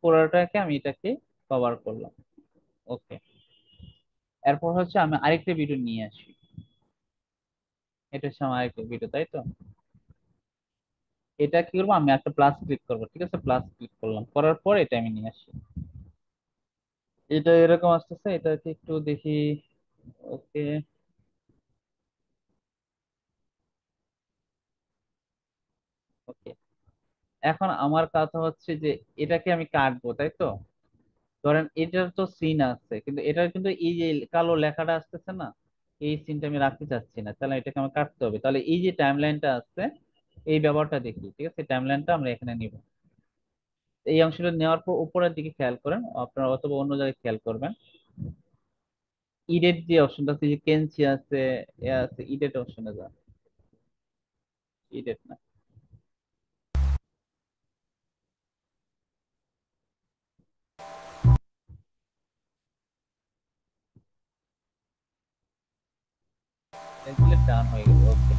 পুরোটাকে আমি এটাকে কভার করলাম। ওকে, এরপর হচ্ছে আমি আরেকটা ভিডিও নিয়ে আসি। এটা হচ্ছে আমার আরেকটা ভিডিও, তাই তো? এটা কি করবো, আমি একটা প্লাস ক্লিক করবো। ঠিক আছে, প্লাস ক্লিক করলাম, করার পর এটা আমি নিয়ে আসি। এটা এরকম আসতেছে, এটাকে একটু দেখি। ওকে, ওকে। এখন আমার কথা হচ্ছে যে এটাকে আমি কাটবো, তাই তো? ধরেন এটার তো সিন আছে, কিন্তু এটার কিন্তু এই যে কালো লেখাটা আসতেছে না, এই সিনটা আমি রাখতে চাচ্ছি না, তাহলে এটাকে আমার কাটতে হবে। তাহলে এই যে টাইম লাইনটা আছে, এই ব্যাপারটা দেখি। ঠিক আছে, টাইম লাইনটা আমরা এখানে নিব। এই অংশটা নেওয়ার পর উপরের দিকে খেয়াল করেন, আপনারা অথবা অন্য জায়গায় খেয়াল করবেন, ইডেট যে অপশনটা আছে, যে কেনসি আছে, এ আছে, ইডেট অপশনে যান। ইডেট না, ডান হয়ে গেল। ওকে,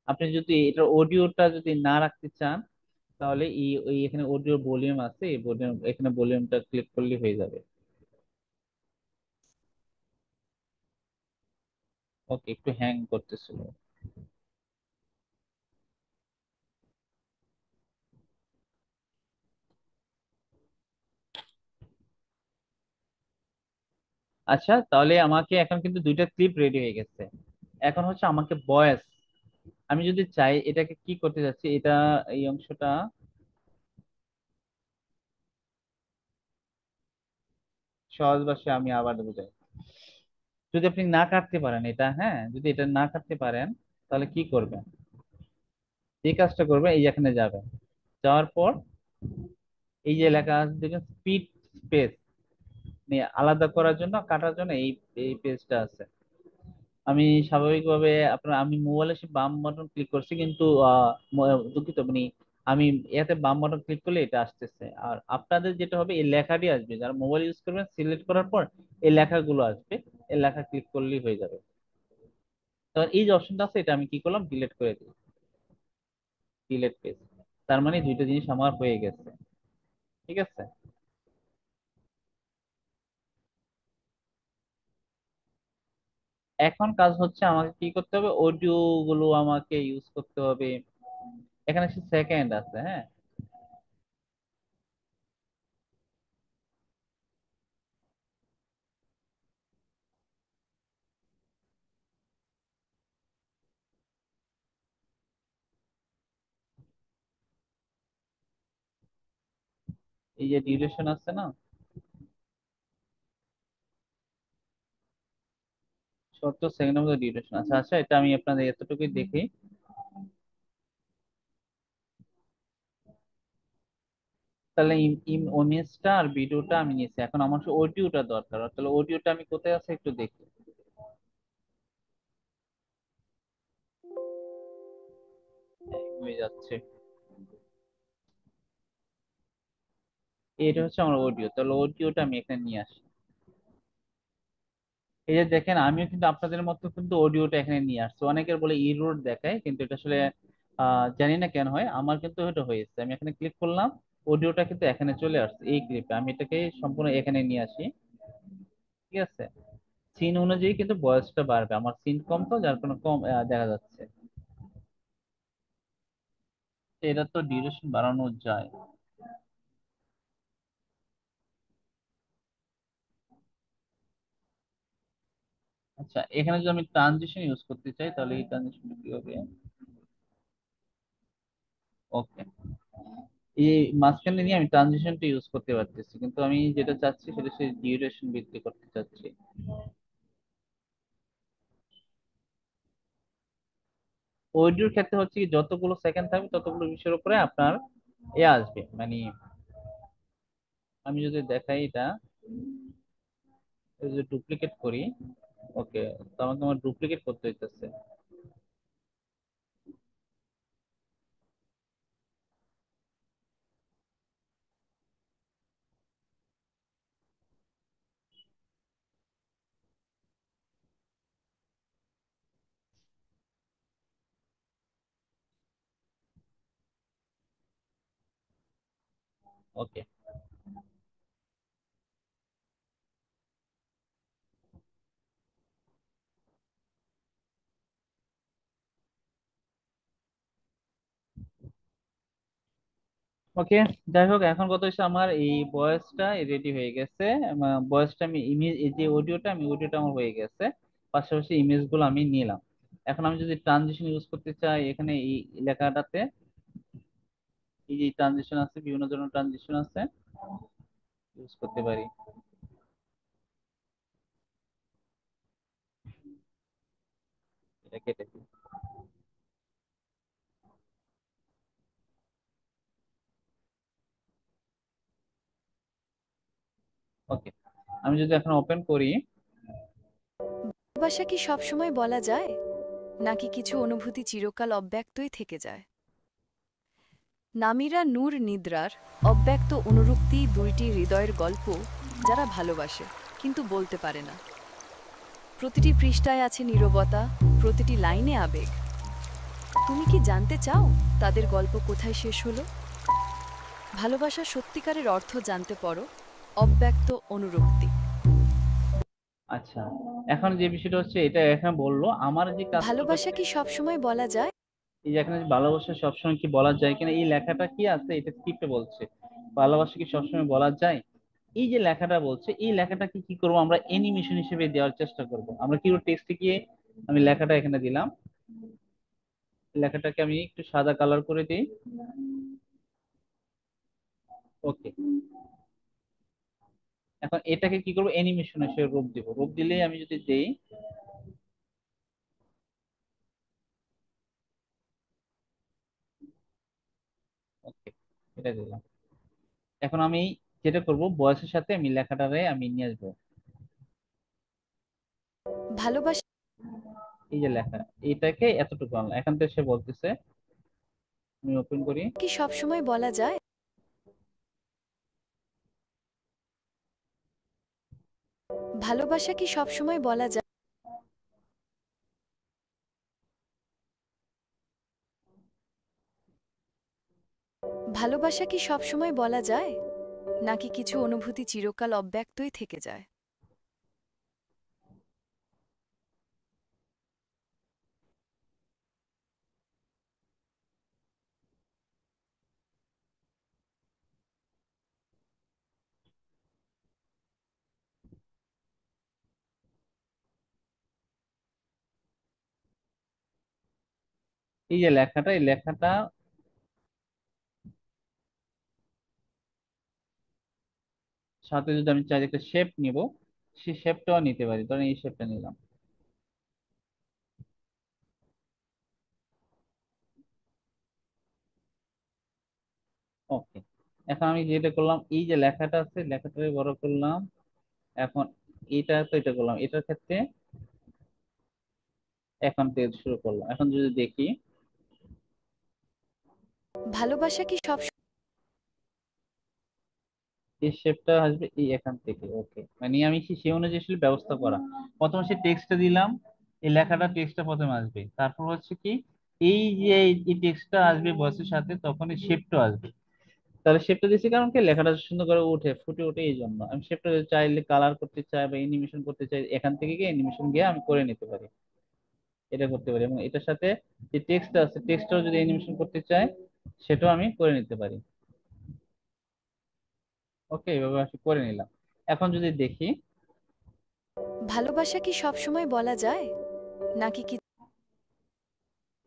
আপনি যদি এটার অডিওটা যদি না রাখতে চান, তাহলে এই এখানে অডিও ভলিউম আছে, এই ভলিউম, এখানে ভলিউমটা ক্লিক করলে হয়ে যাবে। ওকে, একটু হ্যাং করতেছিল। আচ্ছা, তাহলে আমাকে এখন কিন্তু দুইটা ক্লিপ রেডি হয়ে গেছে। এখন হচ্ছে আমাকে ভয়েস, আমি যদি চাই এটাকে কি করতে যাচ্ছি, এটা এই অংশটা সহজ ভাষায় আমি আবার বুঝাই। যদি আপনি না কাটতে পারেন এটা, হ্যাঁ, যদি এটা না কাটতে পারেন, তাহলে কি করবেন, এই কাজটা করবেন, এই যে এখানে যাবেন, যাওয়ার পর এই যে লেখা আছে দেখেন, স্পিড স্পেস, নিয়ে আলাদা করার জন্য, কাটার জন্য এই এই পেজটা আছে। আমি স্বাভাবিকভাবে আপনার, আমি মোবাইলে সে বাম বাটন ক্লিক করছি, কিন্তু দুঃখিত, মানে আমি এতে বাম বাটন ক্লিক করলে এটা আসতেছে। আর আপনাদের যেটা হবে, এই লেখাটি আসবে, যারা মোবাইল ইউজ করবেন সিলেক্ট করার পর এই লেখাগুলো আসবে, এই লেখা ক্লিক করলেই হয়ে যাবে। তো এই যে অপশনটা আছে এটা আমি কি করলাম, ডিলিট করে দিই, ডিলিট পেজ। তার মানে দুইটা জিনিস আমার হয়ে গেছে। ঠিক আছে। এখন কাজ হচ্ছে আমাকে কি করতে হবে, অডিও গুলো আমাকে ইউজ করতে হবে। এখানে সে সেকেন্ড আছে, হ্যাঁ। এই যে ডিউরেশন আছে না, 70 সেকেন্ডের মধ্যে ডিউরেশন আছে। আচ্ছা, এটা আমি আপনাদের এতটুকুই দেখি। তাহলে ইমেজটা আর ভিডিওটা আমি নিয়েছি, এখন আমার অডিওটা দরকার। তাহলে অডিওটা আমি কোথায় আছে একটু দেখি। হয়ে যাচ্ছে, এটা হচ্ছে আমার অডিও। তাহলে অডিওটা আমি এখানে নিয়ে আসি। এই যে দেখেন, আমিও কিন্তু আপনাদের মতো কিন্তু অডিওটা এখানে নিয়ে আসছি। অনেকের বলে ইরোর দেখায়, কিন্তু এটা আসলে জানি না কেন হয়, আমার কিন্তু এটা হয়েছে। আমি এখানে ক্লিক করলাম, অডিওটা কিন্তু এখানে চলে আসছে এই ক্লিপে। আমি এটাকে সম্পূর্ণ এখানে নিয়ে আসি। ঠিক আছে। সিন অনুযায়ী কিন্তু বয়সটা বাড়বে, আমার সিন কম তো যার কোনো কম দেখা যাচ্ছে। এটা তো ডিউরেশন বাড়ানো যায়। আচ্ছা, এখানে যদি আমি ট্রানজিশন ইউজ করতে চাই তাহলে এই ট্রানজিশনটা কি হবে? ওকে, এই মাঝখানে নিয়ে আমি ট্রানজিশনটা ইউজ করতে পারতেছি, কিন্তু আমি যেটা চাচ্ছি সেটা সেই ডিউরেশন বৃদ্ধি করতে চাচ্ছি। অডিওর ক্ষেত্রে হচ্ছে কি, যতগুলো সেকেন্ড থাকবে ততগুলো বিষয়ের উপরে আপনার আসবে মানে। আমি যদি দেখাই এটা, যদি ডুপ্লিকেট করি, ওকে, তো আমাকে আমার ডুপ্লিকেট করতে হইতেছে। ওকে, ওকে। যাই হোক, এখন কথা হচ্ছে আমার এই ভয়েসটা রেডি হয়ে গেছে। ভয়েসটা আমি ইমেজ, এই যে অডিওটা, আমি অডিওটা আমার হয়ে গেছে। পাশাপাশি ইমেজ গুলো আমি নিলাম। এখন আমি যদি ট্রানজিশন ইউজ করতে চাই, এখানে এই লেখাটাতে এই যে ট্রানজিশন আছে, বিভিন্ন ধরনের ট্রানজিশন আছে, ইউজ করতে পারি। এটা কেটে দিই। ওকে, আমি যদি এখন ওপেন করি। ভালোবাসা কি সবসময় বলা যায়, নাকি কিছু অনুভূতি চিরকাল অব্যক্তই থেকে যায়? নামিরা নূর নিদ্রার অব্যক্ত অনুরক্তি দুইটি হৃদয়ের গল্প, যারা ভালোবাসে কিন্তু বলতে পারে না। প্রতিটি পৃষ্ঠায় আছে নীরবতা, প্রতিটি লাইনে আবেগ। তুমি কি জানতে চাও তাদের গল্প কোথায় শেষ হলো? ভালোবাসার সত্যিকারের অর্থ জানতে পারো অব্যক্ত অনুরক্তি। আচ্ছা, এখন যে বিষয়টা হচ্ছে, এটা এখানে বললো আমার যে কাজটা ভালোবাসা হচ্ছে, কি সবসময় বলা যায়? এই যে এখানে যে ভালোবাসা সবসময় কি বলা যায় কিনা, এই লেখাটা কি আছে, এটা স্ক্রিপ্টে বলছে ভালোবাসা কি সবসময় বলা যায়। এই যে লেখাটা বলছে, এই লেখাটাকে কি করব আমরা, অ্যানিমেশন হিসেবে দেওয়ার চেষ্টা করব। আমরা কি টেক্সটে গিয়ে আমি লেখাটা এখানে দিলাম, লেখাটাকে আমি একটু সাদা কালার করে দিই। ওকে, এখন এটাকে কি করবো, অ্যানিমেশন হিসেবে রূপ দিব। রূপ দিলেই আমি যদি দেই, ওকে, এটা দিলাম। এখন আমি যেটা করব, বয়সের সাথে আমি লেখাটারে আমি নিয়ে আসবো। ভালোবাসা এই যে লেখা, এটাকে এতটুকু আনলাম। এখান থেকে সে বলতেছে, আমি ওপেন করি। কি সবসময় বলা যায়? ভালোবাসা কি সবসময় বলা যায়? ভালোবাসা কি সবসময় বলা যায়, নাকি কিছু অনুভূতি চিরকাল অব্যক্তই থেকে যায়? এই যে লেখাটা, এই লেখাটা সাথে যদি আমি চাই একটা শেপ নিব, সেই শেপটাও নিতে পারি। ধরেন এই শেপটা নিলাম। ওকে, এখন আমি যেটা করলাম, এই যে লেখাটা আছে লেখাটাকে বড় করলাম। এখন এটা তো এটা করলাম, এটার ক্ষেত্রে এখন থেকে শুরু করলাম। এখন যদি দেখি, ভালোবাসা কি সব এই শেপটা আসবে এই এখান থেকে। ওকে, মানে আমি সেই অনুযায়ী আসলে ব্যবস্থা করা। প্রথমে সে টেক্সটটা দিলাম, এই লেখাটা টেক্সটটা প্রথমে আসবে, তারপর হচ্ছে কি এই যে এই টেক্সটটা আসবে ভয়েসের সাথে, তখন এই শেপটা আসবে। তাহলে শেপটা দিয়েছি কারণ কি লেখাটা সুন্দর করে উঠে ফুটে ওঠে, এই জন্য। আমি শেপটা চাইলে কালার করতে চাই বা অ্যানিমেশন করতে চাই, এখান থেকে গিয়ে অ্যানিমেশন গিয়ে আমি করে নিতে পারি, এটা করতে পারি। এবং এটার সাথে যে টেক্সট আছে, টেক্সটটাও যদি অ্যানিমেশন করতে চাই, সেটাও আমি করে নিতে পারি। ওকে, এভাবে আমি করে নিলাম। এখন যদি দেখি, ভালোবাসা কি সবসময় বলা যায়, নাকি কি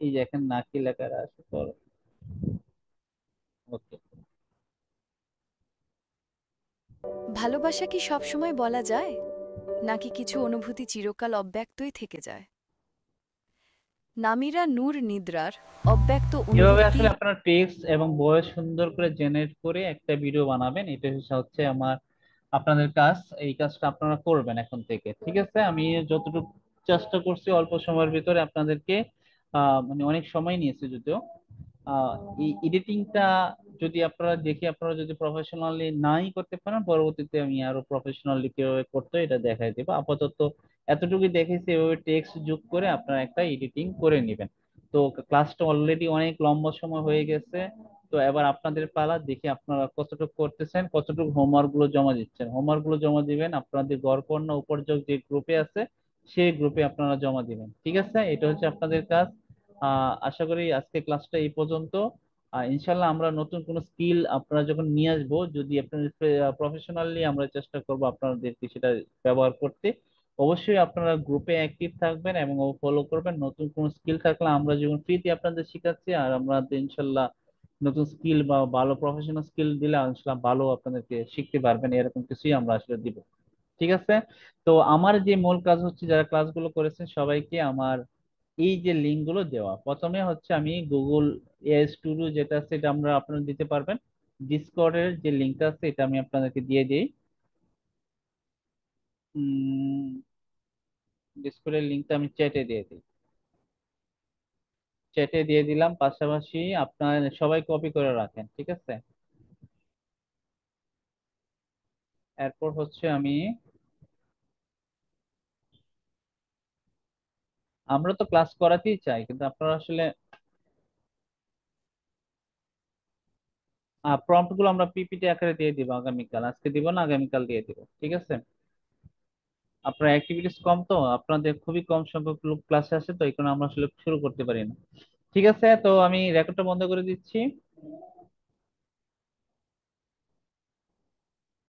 এই যে এখন নাকি লেখা আছে তো। ওকে, ভালোবাসা কি সবসময় বলা যায়, নাকি কিছু অনুভূতি চিরকাল অব্যক্তই থেকে যায়? নামিরা নূর নিদ্রার অব্যক্ত এভাবে অনুরক্তি। আসলে আপনার টেক্সট এবং ভয়েস সুন্দর করে জেনারেট করে একটা ভিডিও বানাবেন। এটা হচ্ছে আমার আপনাদের কাজ। এই কাজটা আপনারা করবেন এখন থেকে, ঠিক আছে? আমি যতটুকু চেষ্টা করছি অল্প সময়ের ভিতরে আপনাদেরকে, মানে অনেক সময় নিয়েছে যদিও, আহ, এই এডিটিংটা যদি আপনারা দেখি, আপনারা যদি প্রফেশনালি নাই করতে পারেন, পরবর্তীতে আমি আরো প্রফেশনালি কিভাবে করতে হয় এটা দেখাই দেবো। আপাতত এতটুকুই দেখেছি, এভাবে টেক্সট যোগ করে আপনারা একটা এডিটিং করে নেবেন। তো ক্লাসটা অলরেডি অনেক লম্বা সময় হয়ে গেছে। তো এবার আপনাদের পালা, দেখি আপনারা কতটুকু করতেছেন, কতটুকু হোমওয়ার্ক গুলো জমা দিচ্ছেন। হোমওয়ার্ক গুলো জমা দিবেন আপনাদের গড়পড়না উপর্যক যে গ্রুপে আছে, সেই গ্রুপে আপনারা জমা দিবেন, ঠিক আছে? এটা হচ্ছে আপনাদের কাজ। আশা করি আজকে ক্লাসটা এই পর্যন্ত। ইনশাল্লাহ আমরা নতুন কোনো স্কিল আপনারা যখন নিয়ে আসবো, যদি আপনাদের প্রফেশনালি, আমরা চেষ্টা করব আপনাদেরকে সেটা ব্যবহার করতে। অবশ্যই আপনারা গ্রুপে অ্যাক্টিভ থাকবেন এবং ফলো করবেন। নতুন কোনো স্কিল থাকলে আমরা যেমন ফ্রিতে আপনাদের শিখাচ্ছি, আর আমরা ইনশাল্লাহ নতুন স্কিল বা ভালো প্রফেশনাল স্কিল দিলে ইনশাল্লাহ ভালো আপনাদেরকে শিখতে পারবেন, এরকম কিছুই আমরা আসলে দিব, ঠিক আছে? তো আমার যে মূল কাজ হচ্ছে, যারা ক্লাসগুলো করেছেন সবাইকে আমার এই যে লিঙ্ক গুলো দেওয়া। প্রথমে হচ্ছে আমি গুগল এআই স্টুডিও যেটা আছে, এটা আমরা আপনারা দিতে পারবেন। ডিসকর্ডের যে লিঙ্কটা আছে, এটা আমি আপনাদেরকে দিয়ে দিই। ডিসকর্ডের লিঙ্কটা আমি চ্যাটে দিয়ে দিই। চ্যাটে দিয়ে দিলাম, পাশাপাশি আপনার সবাই কপি করে রাখেন, ঠিক আছে? এরপর হচ্ছে আমি, আমরা তো ক্লাস করাতেই চাই, কিন্তু আপনারা আসলে প্রম্পট গুলো আমরা পিপিটি আকারে দিয়ে দিব আগামীকাল। আজকে দিব না, আগামীকাল দিয়ে দিব, ঠিক আছে? আপনার অ্যাক্টিভিটিস কম, তো আপনাদের খুবই কম সংখ্যক লোক ক্লাসে আসে, তো এই কারণে আমরা আসলে শুরু করতে পারি না। ঠিক আছে, তো আমি রেকর্ডটা বন্ধ করে দিচ্ছি।